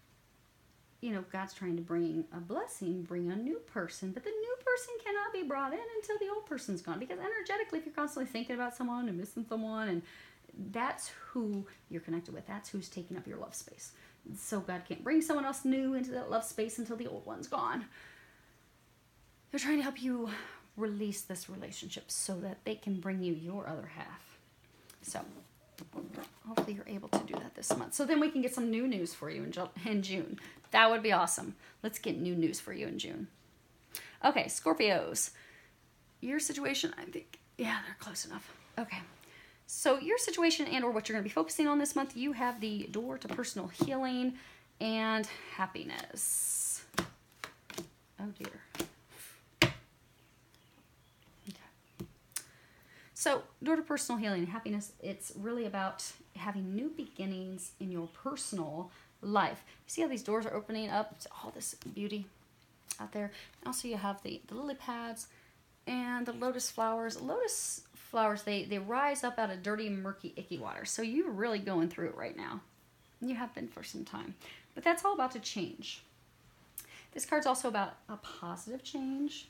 you know, God's trying to bring a blessing, bring a new person, but the new person cannot be brought in until the old person's gone. Because energetically, if you're constantly thinking about someone and missing someone, and that's who you're connected with, that's who's taking up your love space. So God can't bring someone else new into that love space until the old one's gone. They're trying to help you release this relationship so that they can bring you your other half. So hopefully you're able to do that this month. So then we can get some new news for you in June. That would be awesome. Let's get new news for you in June. Okay, Scorpios. Your situation, I think, yeah, they're close enough. Okay. So your situation and or what you're going to be focusing on this month, you have the door to personal healing and happiness. Oh, dear. So, door to personal healing and happiness, it's really about having new beginnings in your personal life. You see how these doors are opening up to all this beauty out there? And also you have the lily pads and the lotus flowers. Lotus flowers, they rise up out of dirty, murky, icky water. So you're really going through it right now. You have been for some time. But that's all about to change. This card's also about a positive change.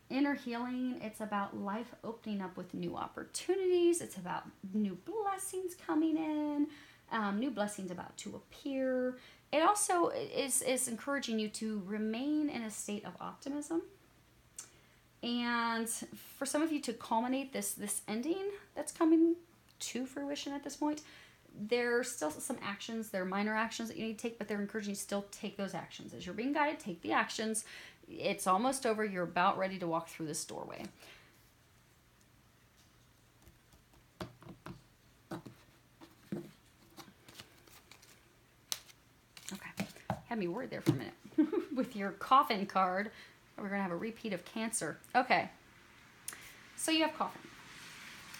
Inner healing, it's about life opening up with new opportunities. It's about new blessings coming in, new blessings about to appear. It also is encouraging you to remain in a state of optimism. And for some of you to culminate this ending that's coming to fruition at this point, there's still some actions, there are minor actions that you need to take, but they're encouraging you to still take those actions. As you're being guided, take the actions. It's almost over. You're about ready to walk through this doorway. Okay. Had me worried there for a minute. With your coffin card, we're going to have a repeat of Cancer. Okay. So you have coffin.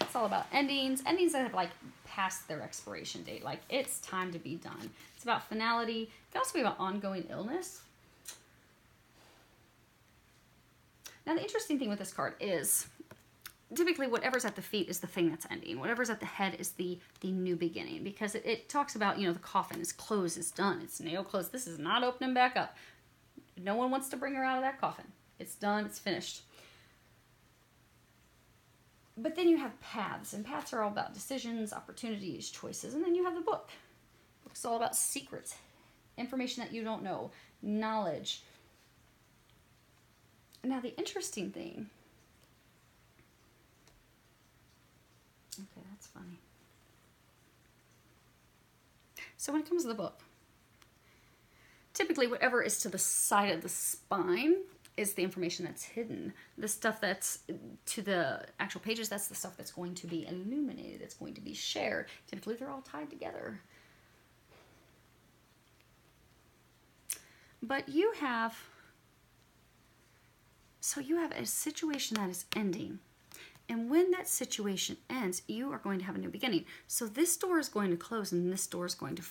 It's all about endings. Endings that have, like, passed their expiration date. Like, it's time to be done. It's about finality. It can also be about ongoing illness. Now, the interesting thing with this card is typically whatever's at the feet is the thing that's ending. Whatever's at the head is the new beginning, because it talks about, you know, the coffin is closed, it's done, it's nail closed. This is not opening back up. No one wants to bring her out of that coffin. It's done, it's finished. But then you have paths, and paths are all about decisions, opportunities, choices. And then you have the book. The book's all about secrets, information that you don't know, knowledge. Now, the interesting thing... Okay, that's funny. So when it comes to the book, typically whatever is to the side of the spine is the information that's hidden. The stuff that's to the actual pages, that's the stuff that's going to be illuminated, that's going to be shared. Typically, they're all tied together. But you have... So you have a situation that is ending. And when that situation ends, you are going to have a new beginning. So this door is going to close, and this door is going to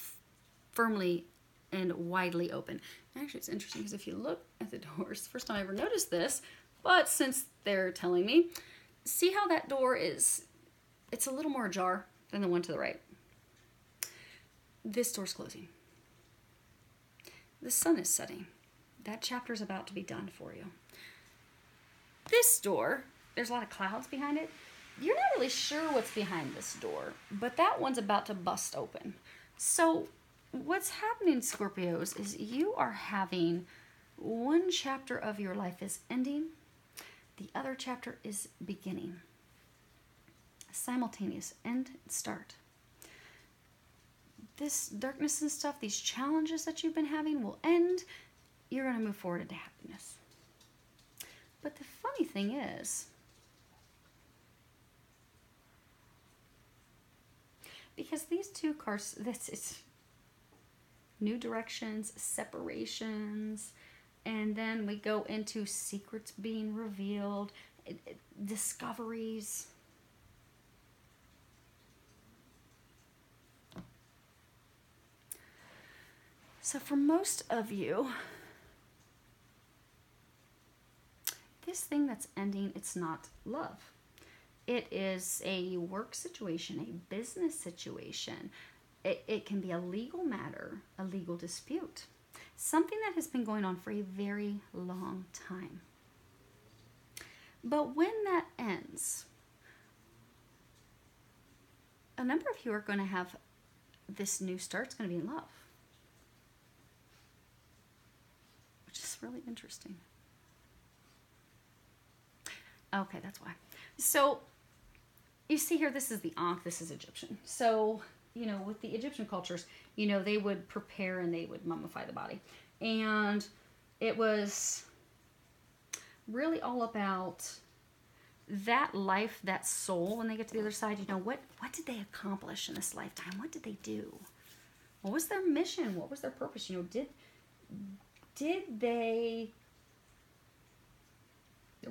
firmly and widely open. Actually, it's interesting because if you look at the doors, first time I ever noticed this, but since they're telling me, see how that door is, it's a little more ajar than the one to the right. This door's closing. The sun is setting. That chapter is about to be done for you. This door, there's a lot of clouds behind it. You're not really sure what's behind this door, but that one's about to bust open. So what's happening, Scorpios, is you are having one chapter of your life is ending, the other chapter is beginning. simultaneous, end, start. This darkness and stuff, these challenges that you've been having will end. You're going to move forward into happiness. But the funny thing is, because these two cards, this is new directions, separations, and then we go into secrets being revealed, discoveries. So for most of you, this thing that's ending, it's not love. It is a work situation, a business situation. It can be a legal matter, a legal dispute. Something that has been going on for a very long time. But when that ends, a number of you are going to have this new start. It's going to be in love. Which is really interesting. Okay, that's why. So, you see here, this is the Ankh, this is Egyptian. So, you know, with the Egyptian cultures, you know, they would prepare and they would mummify the body. And it was really all about that life, that soul, when they get to the other side, you know, what did they accomplish in this lifetime? What did they do? What was their mission? What was their purpose? You know,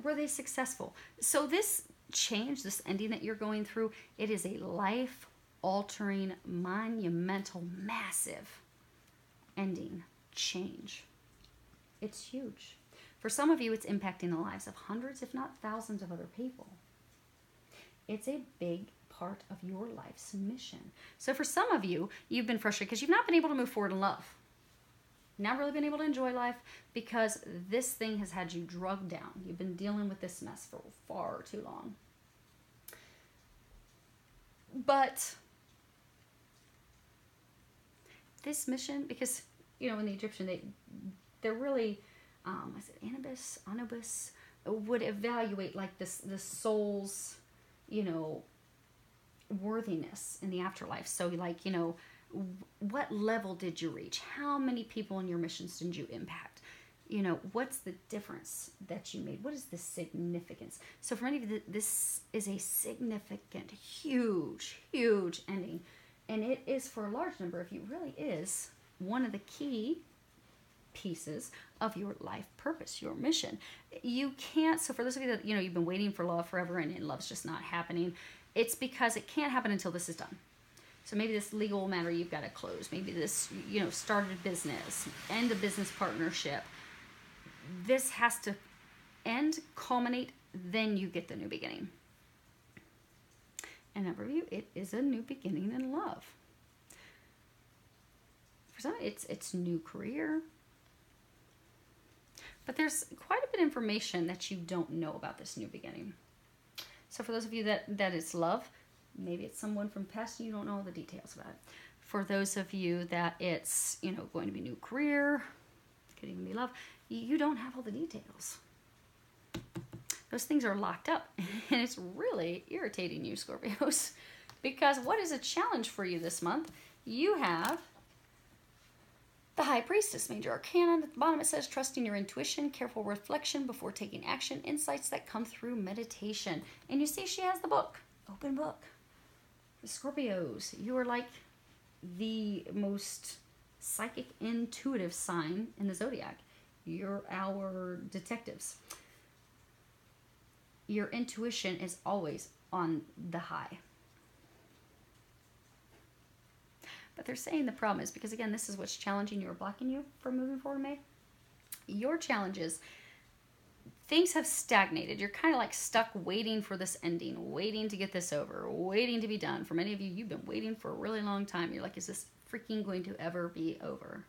were they successful? So this change, this ending that you're going through, it is a life-altering, monumental, massive ending, change. It's huge. For some of you, it's impacting the lives of hundreds, if not thousands of other people. It's a big part of your life's mission. So for some of you, you've been frustrated because you've not been able to move forward in love. Not really been able to enjoy life because this thing has had you drugged down. You've been dealing with this mess for far too long. But this mission, because, you know, in the Egyptian, they're really, is it Anubis, would evaluate like the soul's, you know, worthiness in the afterlife. So like, you know, what level did you reach? How many people in your missions did you impact? You know, what's the difference that you made? What is the significance? So for many of you, this is a significant, huge, huge ending. And it is, for a large number of you, really is one of the key pieces of your life purpose, your mission. You can't, so for those of you that, you know, you've been waiting for love forever and love's just not happening, it's because it can't happen until this is done. So maybe this legal matter you've got to close. Maybe this, you know, started a business, end a business partnership. This has to end, culminate, then you get the new beginning. And number of you, it is a new beginning in love. For some, it's new career. But there's quite a bit of information that you don't know about this new beginning. So for those of you that it's love, maybe it's someone from past, you don't know all the details about it. For those of you that it's, you know, going to be new career, could even be love, you don't have all the details. Those things are locked up, and it's really irritating you, Scorpios, because what is a challenge for you this month? You have the High Priestess, Major Arcana. At the bottom it says, trusting your intuition, careful reflection before taking action, insights that come through meditation. And you see she has the book, open book. The Scorpios, you are like the most psychic, intuitive sign in the zodiac. You're our detectives. Your intuition is always on the high. But they're saying the problem is, because again, this is what's challenging you or blocking you from moving forward, May. Your challenges, things have stagnated. You're kind of like stuck waiting for this ending, waiting to get this over, waiting to be done. For many of you, you've been waiting for a really long time. You're like, is this freaking going to ever be over?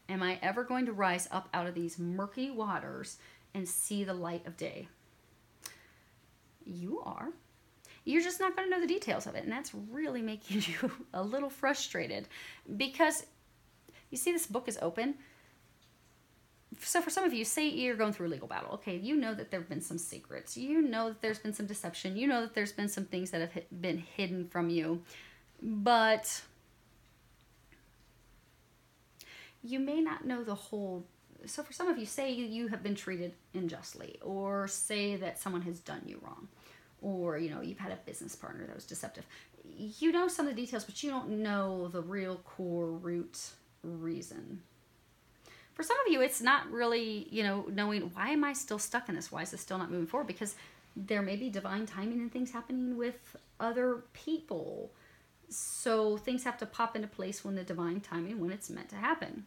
Am I ever going to rise up out of these murky waters and see the light of day? You are. You're just not going to know the details of it. And that's really making you a little frustrated. Because, you see, this book is open. So for some of you, say you're going through a legal battle. Okay, you know that there have been some secrets. You know that there's been some deception. You know that there's been some things that have been hidden from you. But you may not know the whole. So for some of you, say you have been treated unjustly, or say that someone has done you wrong, or, you know, you've had a business partner that was deceptive. You know some of the details, but you don't know the real core root reason. For some of you, it's not really, you know, knowing, why am I still stuck in this? Why is this still not moving forward? Because there may be divine timing and things happening with other people. So things have to pop into place when the divine timing, when it's meant to happen.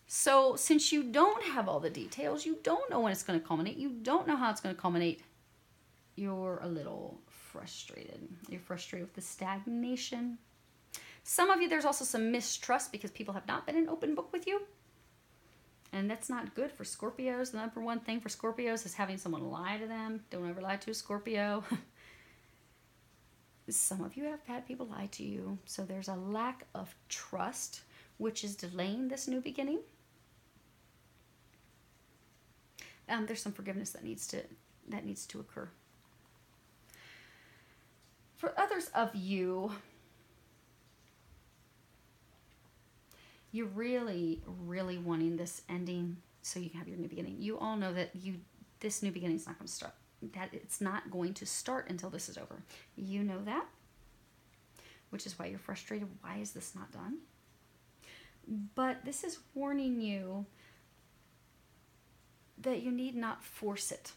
So since you don't have all the details, you don't know when it's going to culminate, you don't know how it's going to culminate, you're a little frustrated. You're frustrated with the stagnation. Some of you, there's also some mistrust because people have not been an open book with you. And that's not good for Scorpios. The number one thing for Scorpios is having someone lie to them. Don't ever lie to a Scorpio. Some of you have had people lie to you. So there's a lack of trust, which is delaying this new beginning. There's some forgiveness that needs to occur. For others of you, you're really, really wanting this ending so you can have your new beginning. You all know that this new beginning is not going to start. That it's not going to start until this is over. You know that, which is why you're frustrated. Why is this not done? But this is warning you that you need not force it.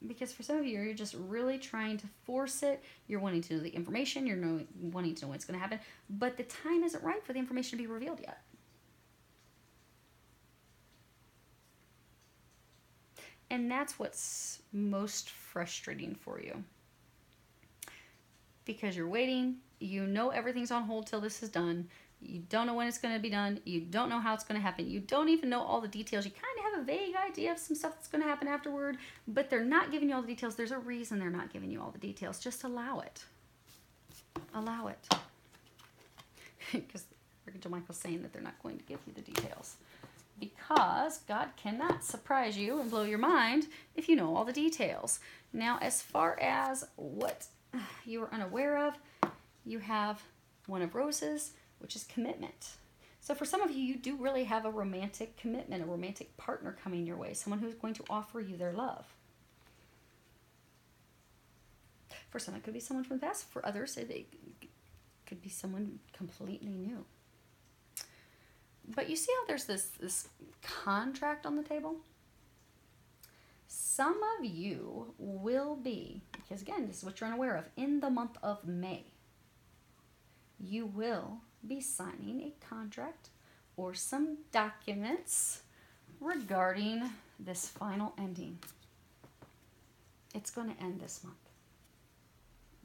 Because for some of you, you're just really trying to force it. You're wanting to know the information. You're wanting to know what's going to happen. But the time isn't right for the information to be revealed yet. And that's what's most frustrating for you. Because you're waiting. You know everything's on hold till this is done. You don't know when it's going to be done. You don't know how it's going to happen. You don't even know all the details. You kind of have a vague idea of some stuff that's going to happen afterward, but they're not giving you all the details. There's a reason they're not giving you all the details. Just allow it. Allow it. Because Archangel Michael's saying that they're not going to give you the details. Because God cannot surprise you and blow your mind if you know all the details. Now, as far as what you are unaware of, you have One of Roses, which is commitment. So for some of you, you do really have a romantic commitment, a romantic partner coming your way, someone who's going to offer you their love. For some, it could be someone from the past. For others, it could be someone completely new. But you see how there's this contract on the table? Some of you will be, because again, this is what you're unaware of, in the month of May, you will be signing a contract or some documents regarding this final ending. It's going to end this month.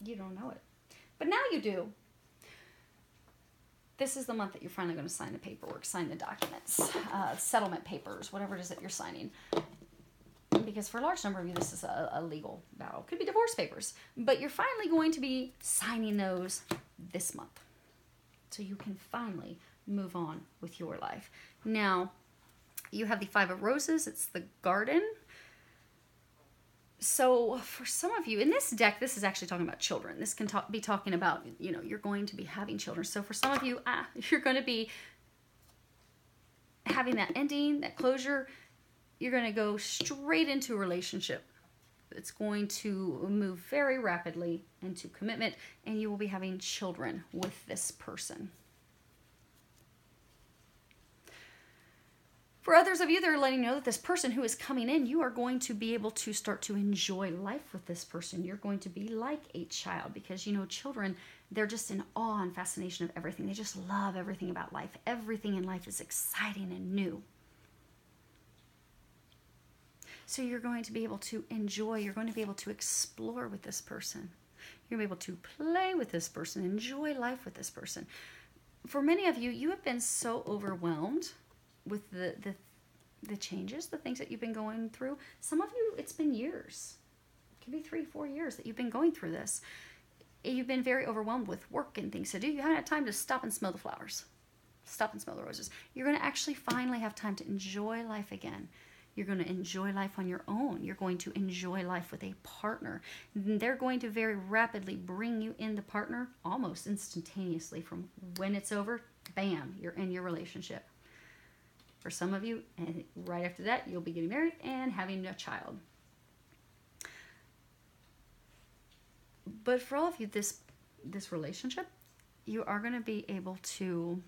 You don't know it. But now you do. This is the month that you're finally going to sign the paperwork, sign the documents, settlement papers, whatever it is that you're signing. Because for a large number of you, this is a legal battle. Could be divorce papers. But you're finally going to be signing those this month. So you can finally move on with your life. Now, you have the Five of Roses. It's the garden. So for some of you, in this deck, this is actually talking about children. This can be talking about, you're going to be having children. So for some of you, you're going to be having that ending, that closure. You're going to go straight into a relationship. It's going to move very rapidly into commitment, and you will be having children with this person. For others of you, they're letting you know that this person who is coming in, you are going to be able to start to enjoy life with this person. You're going to be like a child because, children, they're just in awe and fascination of everything. They just love everything about life. Everything in life is exciting and new. So you're going to be able to enjoy, you're going to be able to explore with this person. You're going to be able to play with this person, enjoy life with this person. For many of you, you have been so overwhelmed with the changes, the things that you've been going through. Some of you, it's been years. It could be 3-4 years that you've been going through this. You've been very overwhelmed with work and things to do. You haven't had time to stop and smell the flowers. stop and smell the roses. You're going to actually finally have time to enjoy life again. You're going to enjoy life on your own. You're going to enjoy life with a partner. They're going to very rapidly bring you in the partner almost instantaneously. From when it's over, bam, you're in your relationship. For some of you, and right after that, you'll be getting married and having a child. But for all of you, this relationship, you are going to be able to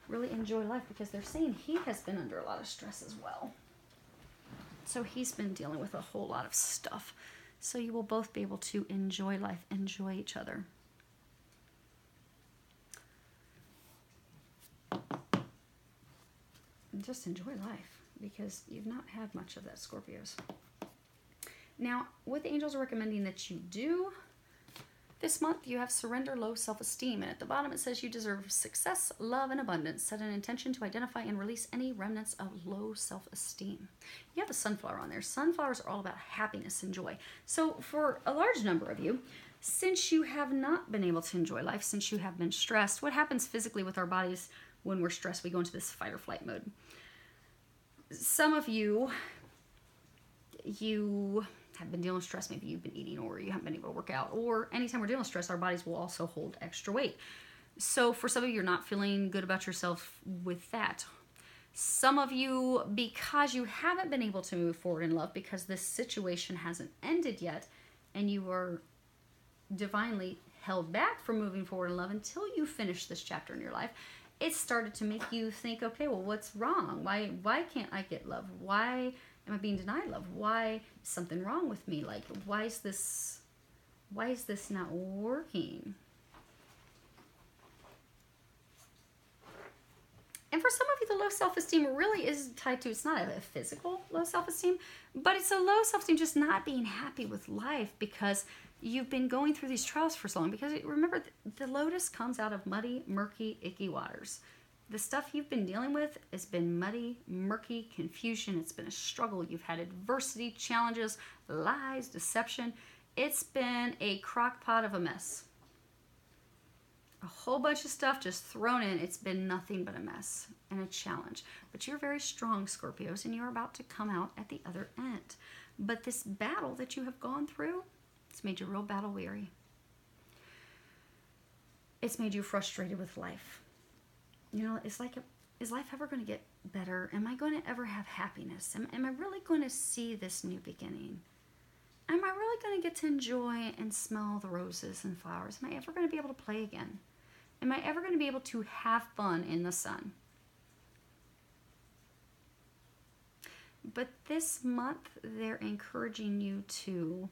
really enjoy life, because they're saying he has been under a lot of stress as well. So he's been dealing with a whole lot of stuff. So you will both be able to enjoy life, enjoy each other. And just enjoy life, because you've not had much of that, Scorpios. Now, what the angels are recommending that you do this month, you have surrender low self-esteem. And at the bottom it says you deserve success, love, and abundance. Set an intention to identify and release any remnants of low self-esteem. You have the sunflower on there. Sunflowers are all about happiness and joy. So for a large number of you, since you have not been able to enjoy life, since you have been stressed, what happens physically with our bodies when we're stressed? We go into this fight or flight mode. Some of you have been dealing with stress. Maybe you've been eating, or you haven't been able to work out, or anytime we're dealing with stress, our bodies will also hold extra weight. So for some of you, you're not feeling good about yourself with that. Some of you, because you haven't been able to move forward in love, because this situation hasn't ended yet, and you are divinely held back from moving forward in love until you finish this chapter in your life, it started to make you think, okay, well, what's wrong? Why can't I get love? Why am I being denied love? Why is something wrong with me? Like, why is this not working? And for some of you, the low self-esteem really is tied to, it's not a physical low self-esteem, but it's a low self-esteem just not being happy with life because you've been going through these trials for so long. Because remember, the lotus comes out of muddy, murky, icky waters. The stuff you've been dealing with has been muddy, murky, confusion. It's been a struggle. You've had adversity, challenges, lies, deception. It's been a crock pot of a mess. A whole bunch of stuff just thrown in. It's been nothing but a mess and a challenge. But you're very strong, Scorpios, and you're about to come out at the other end. But this battle that you have gone through, it's made you real battle weary. It's made you frustrated with life. You know, it's like, is life ever going to get better? Am I going to ever have happiness? Am I really going to see this new beginning? Am I really going to get to enjoy and smell the roses and flowers? Am I ever going to be able to play again? Am I ever going to be able to have fun in the sun? But this month, they're encouraging you to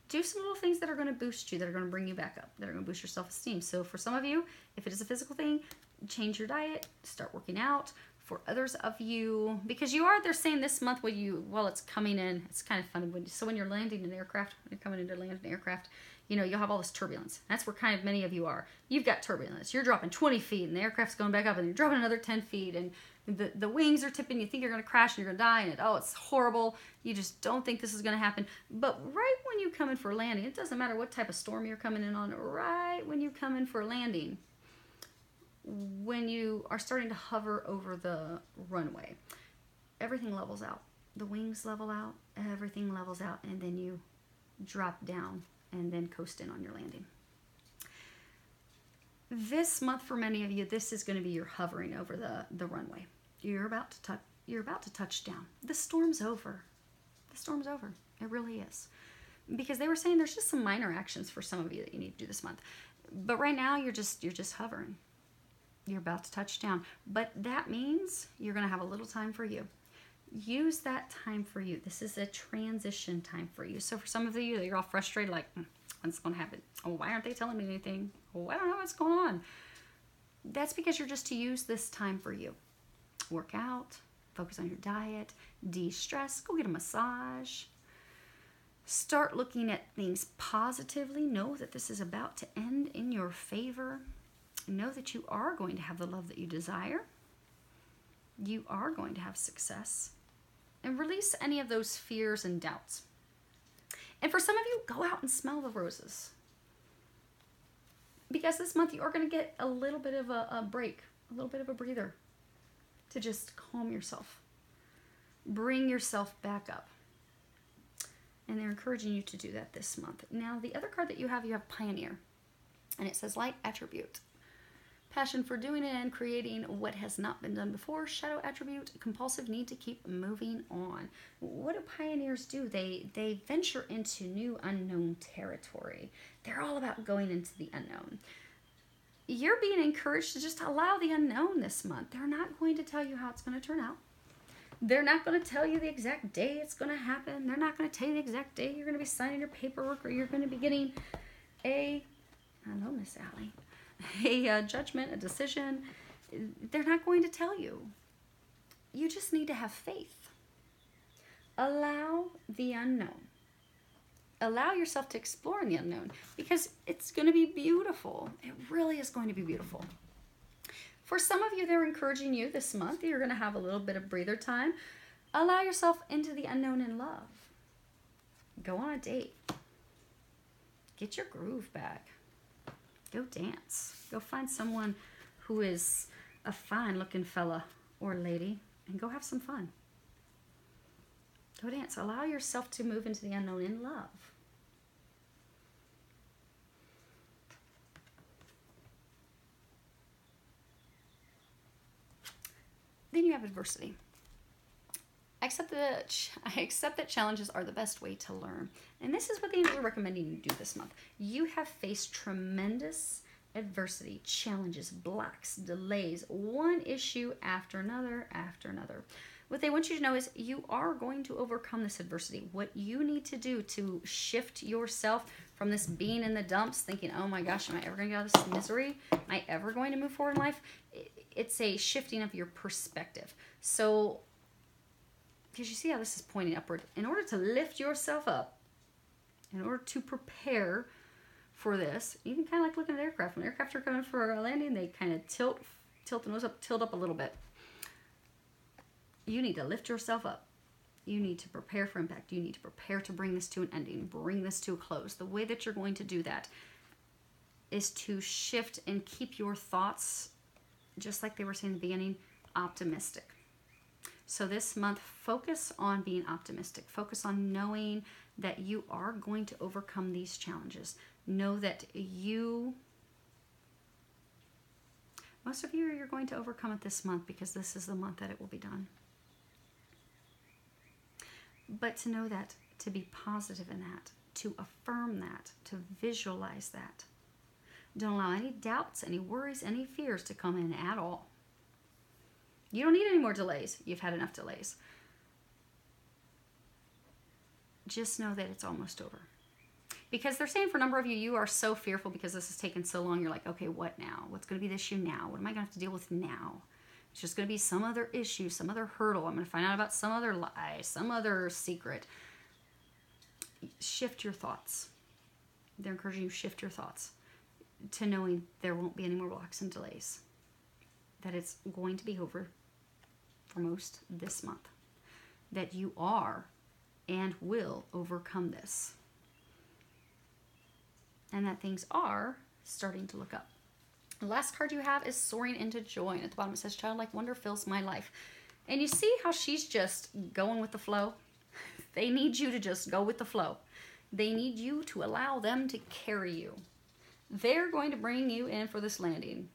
do some little things that are going to boost you, that are going to bring you back up, that are going to boost your self-esteem. So for some of you, if it is a physical thing, change your diet, start working out. For others of you, because they're saying this month while it's coming in, it's kind of funny. When you're landing an aircraft, when you're coming in to land an aircraft, you know, you'll have all this turbulence. That's where kind of many of you are. You've got turbulence. You're dropping 20 feet and the aircraft's going back up and you're dropping another 10 feet and the wings are tipping. You think you're going to crash and you're going to die and it's horrible. You just don't think this is going to happen. But right when you come in for a landing, it doesn't matter what type of storm you're coming in on, right when you come in for a landing, when you are starting to hover over the runway, everything levels out. The wings level out, everything levels out, and then you drop down and then coast in on your landing. This month, for many of you, this is going to be your hovering over the runway. You're about to touch down. The storm's over. The storm's over. It really is. Because they were saying there's just some minor actions for some of you that you need to do this month. But right now, you're just hovering. You're about to touch down. But that means you're going to have a little time for you. Use that time for you. This is a transition time for you. So for some of you, you're all frustrated, like, when's going to happen? Oh, why aren't they telling me anything? Oh, I don't know what's going on. That's because you're just to use this time for you. Work out, focus on your diet, de-stress, go get a massage. Start looking at things positively. Know that this is about to end in your favor. Know that you are going to have the love that you desire. You are going to have success. And release any of those fears and doubts. And for some of you, go out and smell the roses. Because this month you are going to get a little bit of a break, a little bit of a breather to just calm yourself. Bring yourself back up. And they're encouraging you to do that this month. Now, the other card that you have Pioneer. And it says Light Attribute. Passion for doing it and creating what has not been done before. Shadow Attribute. Compulsive need to keep moving on. What do pioneers do? They venture into new unknown territory. They're all about going into the unknown. You're being encouraged to just allow the unknown this month. They're not going to tell you how it's going to turn out. They're not going to tell you the exact day it's going to happen. They're not going to tell you the exact day you're going to be signing your paperwork or you're going to be getting hello, Miss Allie, a judgment, a decision. They're not going to tell you. You just need to have faith. Allow the unknown. Allow yourself to explore in the unknown because it's going to be beautiful. It really is going to be beautiful. For some of you, they're encouraging you this month. You're going to have a little bit of breather time. Allow yourself into the unknown in love. Go on a date. Get your groove back. Go dance. Go find someone who is a fine-looking fella or lady and go have some fun. Go dance. Allow yourself to move into the unknown in love. Then you have adversity. I accept that challenges are the best way to learn. And this is what the angels are recommending you do this month. You have faced tremendous adversity, challenges, blocks, delays, one issue after another after another. What they want you to know is you are going to overcome this adversity. What you need to do to shift yourself from this being in the dumps, thinking, oh my gosh, am I ever going to get out of this misery? Am I ever going to move forward in life? It's a shifting of your perspective. So, because you see how this is pointing upward, in order to lift yourself up, in order to prepare for this, you can kind of like looking at aircraft. When aircraft are coming for a landing, they kind of tilt the nose up, tilt up a little bit. You need to lift yourself up. You need to prepare for impact. You need to prepare to bring this to an ending, bring this to a close. The way that you're going to do that is to shift and keep your thoughts, just like they were saying in the beginning, optimistic. So this month, focus on being optimistic. Focus on knowing that you are going to overcome these challenges. Know that most of you're going to overcome it this month because this is the month that it will be done. But to know that, to be positive in that, to affirm that, to visualize that. Don't allow any doubts, any worries, any fears to come in at all. You don't need any more delays. You've had enough delays. Just know that it's almost over. Because they're saying for a number of you, you are so fearful because this has taken so long. You're like, okay, what now? What's going to be the issue now? What am I going to have to deal with now? It's just going to be some other issue, some other hurdle. I'm going to find out about some other lie, some other secret. Shift your thoughts. They're encouraging you to shift your thoughts to knowing there won't be any more blocks and delays. That it's going to be over for most this month. That you are and will overcome this. And that things are starting to look up. The last card you have is Soaring into Joy. And at the bottom it says, Childlike wonder fills my life. And you see how she's just going with the flow? They need you to just go with the flow. They need you to allow them to carry you. They're going to bring you in for this landing.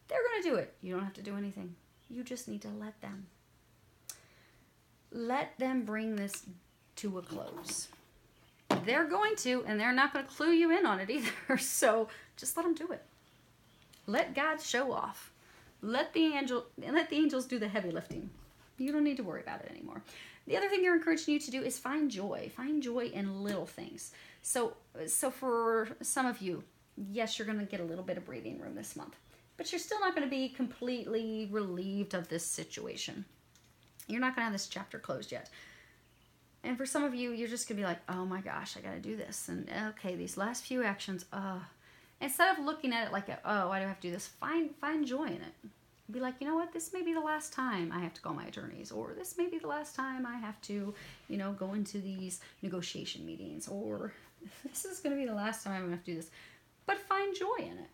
They're going to do it. You don't have to do anything. You just need to let them. Let them bring this to a close. They're going to, and they're not going to clue you in on it either. So just let them do it. Let God show off. Let the angels do the heavy lifting. You don't need to worry about it anymore. The other thing they're encouraging you to do is find joy. Find joy in little things. So for some of you, yes, you're going to get a little bit of breathing room this month. But you're still not going to be completely relieved of this situation. You're not going to have this chapter closed yet. And for some of you, you're just going to be like, oh my gosh, I got to do this. And okay, these last few actions, instead of looking at it like, oh, why do I have to do this? Find joy in it. Be like, you know what? This may be the last time I have to call my attorneys. Or this may be the last time I have to, go into these negotiation meetings. Or this is going to be the last time I'm going to have to do this. But find joy in it.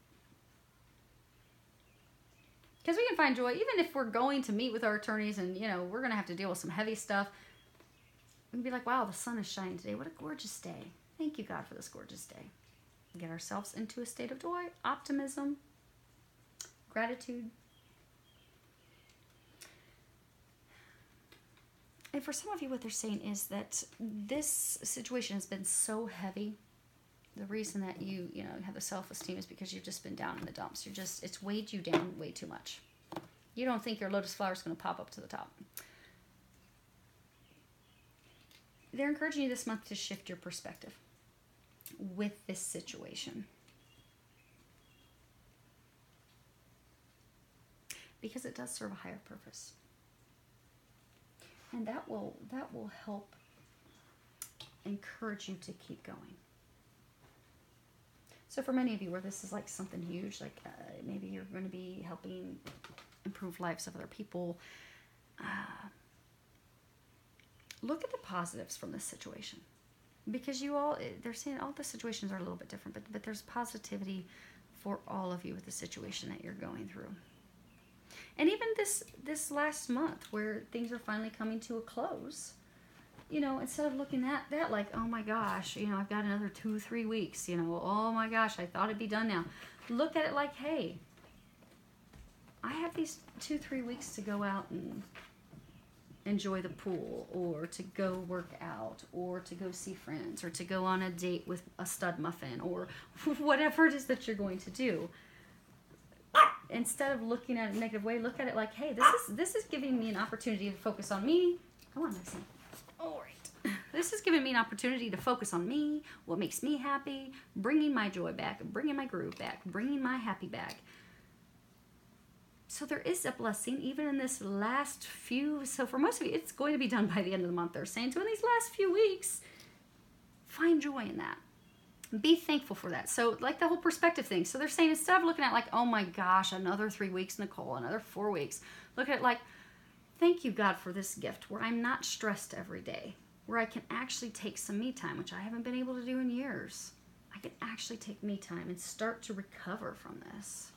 Because we can find joy, even if we're going to meet with our attorneys and, you know, we're going to have to deal with some heavy stuff. We can be like, wow, the sun is shining today. What a gorgeous day. Thank you, God, for this gorgeous day. Get ourselves into a state of joy, optimism, gratitude. And for some of you, what they're saying is that this situation has been so heavy. The reason that you have the self-esteem is because you've just been down in the dumps. It's weighed you down way too much. You don't think your lotus flower is going to pop up to the top. They're encouraging you this month to shift your perspective with this situation. Because it does serve a higher purpose. And that will help encourage you to keep going. So for many of you where this is like something huge, like maybe you're going to be helping improve lives of other people, look at the positives from this situation. Because they're saying all the situations are a little bit different, but there's positivity for all of you with the situation that you're going through. And even this last month where things are finally coming to a close, you know, instead of looking at that like, oh my gosh, you know, I've got another 2-3 weeks, you know, oh my gosh, I thought it'd be done now. Look at it like, hey, I have these 2-3 weeks to go out and enjoy the pool, or to go work out, or to go see friends, or to go on a date with a stud muffin, or whatever it is that you're going to do. Instead of looking at it in a negative way, look at it like, hey, this is giving me an opportunity to focus on me. Come on, Maxine. All right. This is giving me an opportunity to focus on me, what makes me happy, bringing my joy back, bringing my groove back, bringing my happy back. So there is a blessing even in this last few. So for most of you, it's going to be done by the end of the month, they're saying. So in these last few weeks, find joy in that. Be thankful for that. So like the whole perspective thing. So they're saying instead of looking at like, oh my gosh, another 3 weeks, Nicole, another 4 weeks. Look at it like, thank you, God, for this gift where I'm not stressed every day. Where I can actually take some me time, which I haven't been able to do in years. I can actually take me time and start to recover from this.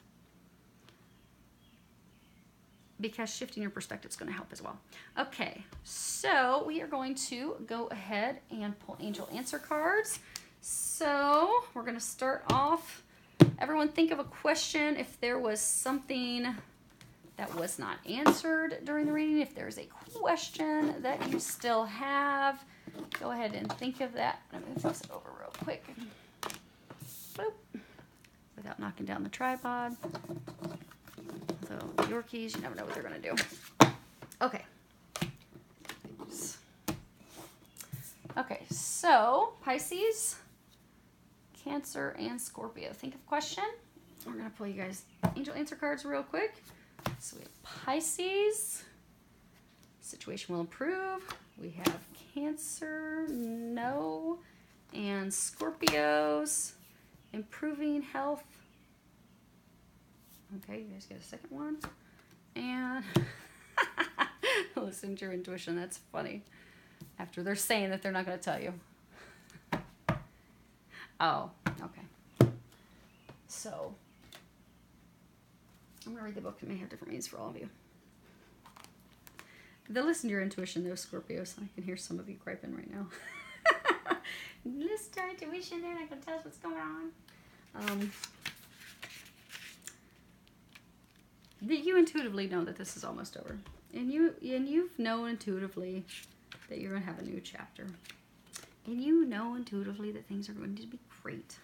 Because shifting your perspective is going to help as well. Okay, so we are going to go ahead and pull angel answer cards. So we're going to start off. Everyone think of a question if there was something that was not answered during the reading. If there's a question that you still have, go ahead and think of that. I'm going to move this over real quick. Boop. Without knocking down the tripod. So Yorkies, you never know what they're going to do. Okay. Oops. Okay, so Pisces, Cancer, and Scorpio. Think of question. We're going to pull you guys angel answer cards real quick. So we have Pisces. Situation will improve. We have Cancer, no. And Scorpios, improving health. Okay, you guys get a second one. And listen to your intuition. That's funny. After they're saying that they're not going to tell you. Oh, okay. So, I'm going to read the book. It may have different meanings for all of you. They'll listen to your intuition, though, Scorpios. I can hear some of you griping right now. Listen to our intuition. They're not going to tell us what's going on. You intuitively know that this is almost over. And you've known intuitively that you're going to have a new chapter. And you know intuitively that things are going to be great.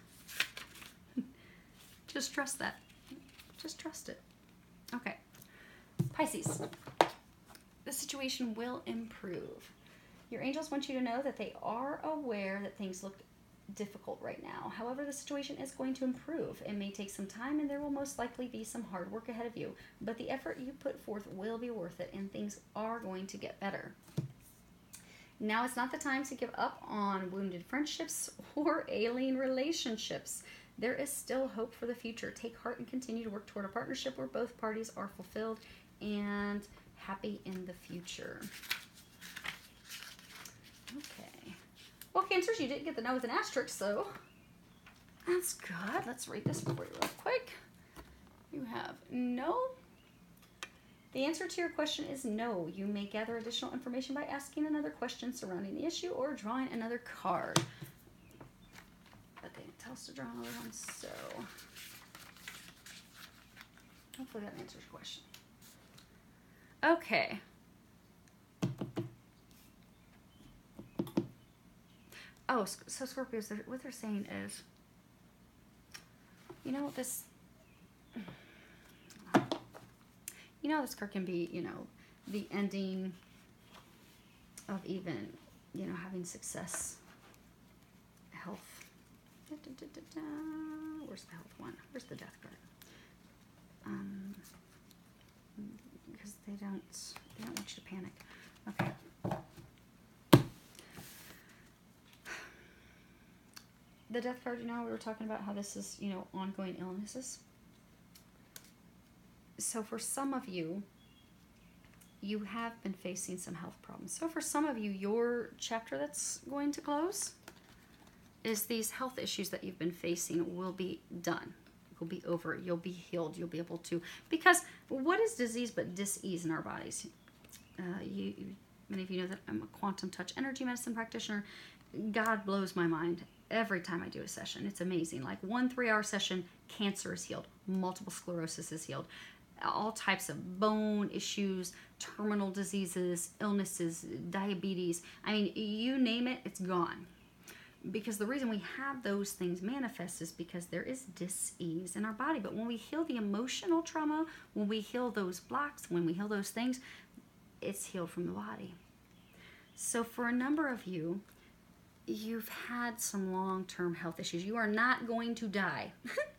Just trust that. Just trust it. Okay. Pisces. The situation will improve. Your angels want you to know that they are aware that things look difficult right now. However, the situation is going to improve. It may take some time and there will most likely be some hard work ahead of you. But the effort you put forth will be worth it and things are going to get better. Now is not the time to give up on wounded friendships or ailing relationships. There is still hope for the future. Take heart and continue to work toward a partnership where both parties are fulfilled and happy in the future. Okay. Well, Cancers, you didn't get the no with an asterisk, so that's good. Let's read this for you real quick. You have no, The answer to your question is no. You may gather additional information by asking another question surrounding the issue or drawing another card. But they didn't tell us to draw another one, so hopefully that answers your question. Okay. Oh, so Scorpios, what they're saying is, this card can be, the ending of even, having success, health. Where's the health one? Where's the death card? Because they don't want you to panic. Okay. The death card, we were talking about how this is, ongoing illnesses. So for some of you, you have been facing some health problems. So for some of you, your chapter that's going to close is these health issues that you've been facing will be done. Will be over. You'll be healed. You'll be able to, because what is disease but dis-ease in our bodies? Many of you know that I'm a quantum touch energy medicine practitioner. God blows my mind every time I do a session. It's amazing. Like 1 3-hour session, cancer is healed. Multiple sclerosis is healed. All types of bone issues, terminal diseases, illnesses, diabetes. I mean, you name it, it's gone. Because the reason we have those things manifest is because there is dis-ease in our body. But when we heal the emotional trauma, when we heal those blocks, when we heal those things, it's healed from the body. So for a number of you, you've had some long-term health issues. You are not going to die.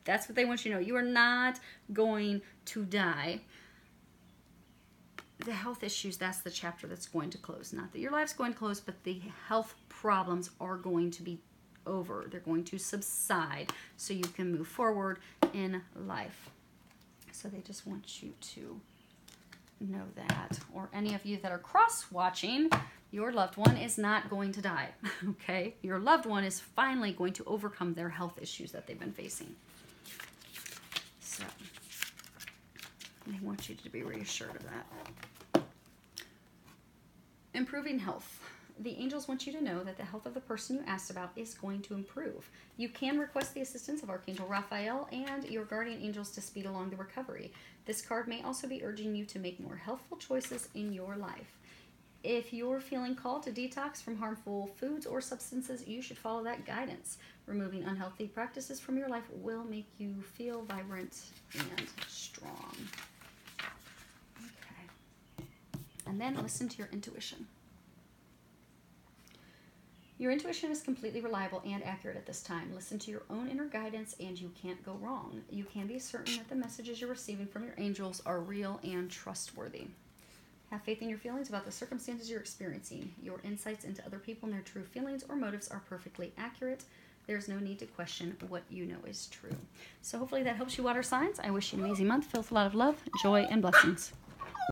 That's what they want you to know. You are not going to die. The health issues, that's the chapter that's going to close. Not that your life's going to close, but the health problems are going to be over. They're going to subside so you can move forward in life. So they just want you to know that. Or any of you that are cross-watching, your loved one is not going to die, okay? Your loved one is finally going to overcome their health issues that they've been facing. So, I want you to be reassured of that. Improving health. The angels want you to know that the health of the person you asked about is going to improve. You can request the assistance of Archangel Raphael and your guardian angels to speed along the recovery. This card may also be urging you to make more healthful choices in your life. If you're feeling called to detox from harmful foods or substances, you should follow that guidance. Removing unhealthy practices from your life will make you feel vibrant and strong. Okay. And then listen to your intuition. Your intuition is completely reliable and accurate at this time. Listen to your own inner guidance and you can't go wrong. You can be certain that the messages you're receiving from your angels are real and trustworthy. Have faith in your feelings about the circumstances you're experiencing. Your insights into other people and their true feelings or motives are perfectly accurate. There's no need to question what you know is true. So hopefully that helps you, water signs. I wish you an amazing month filled with a lot of love, joy, and blessings.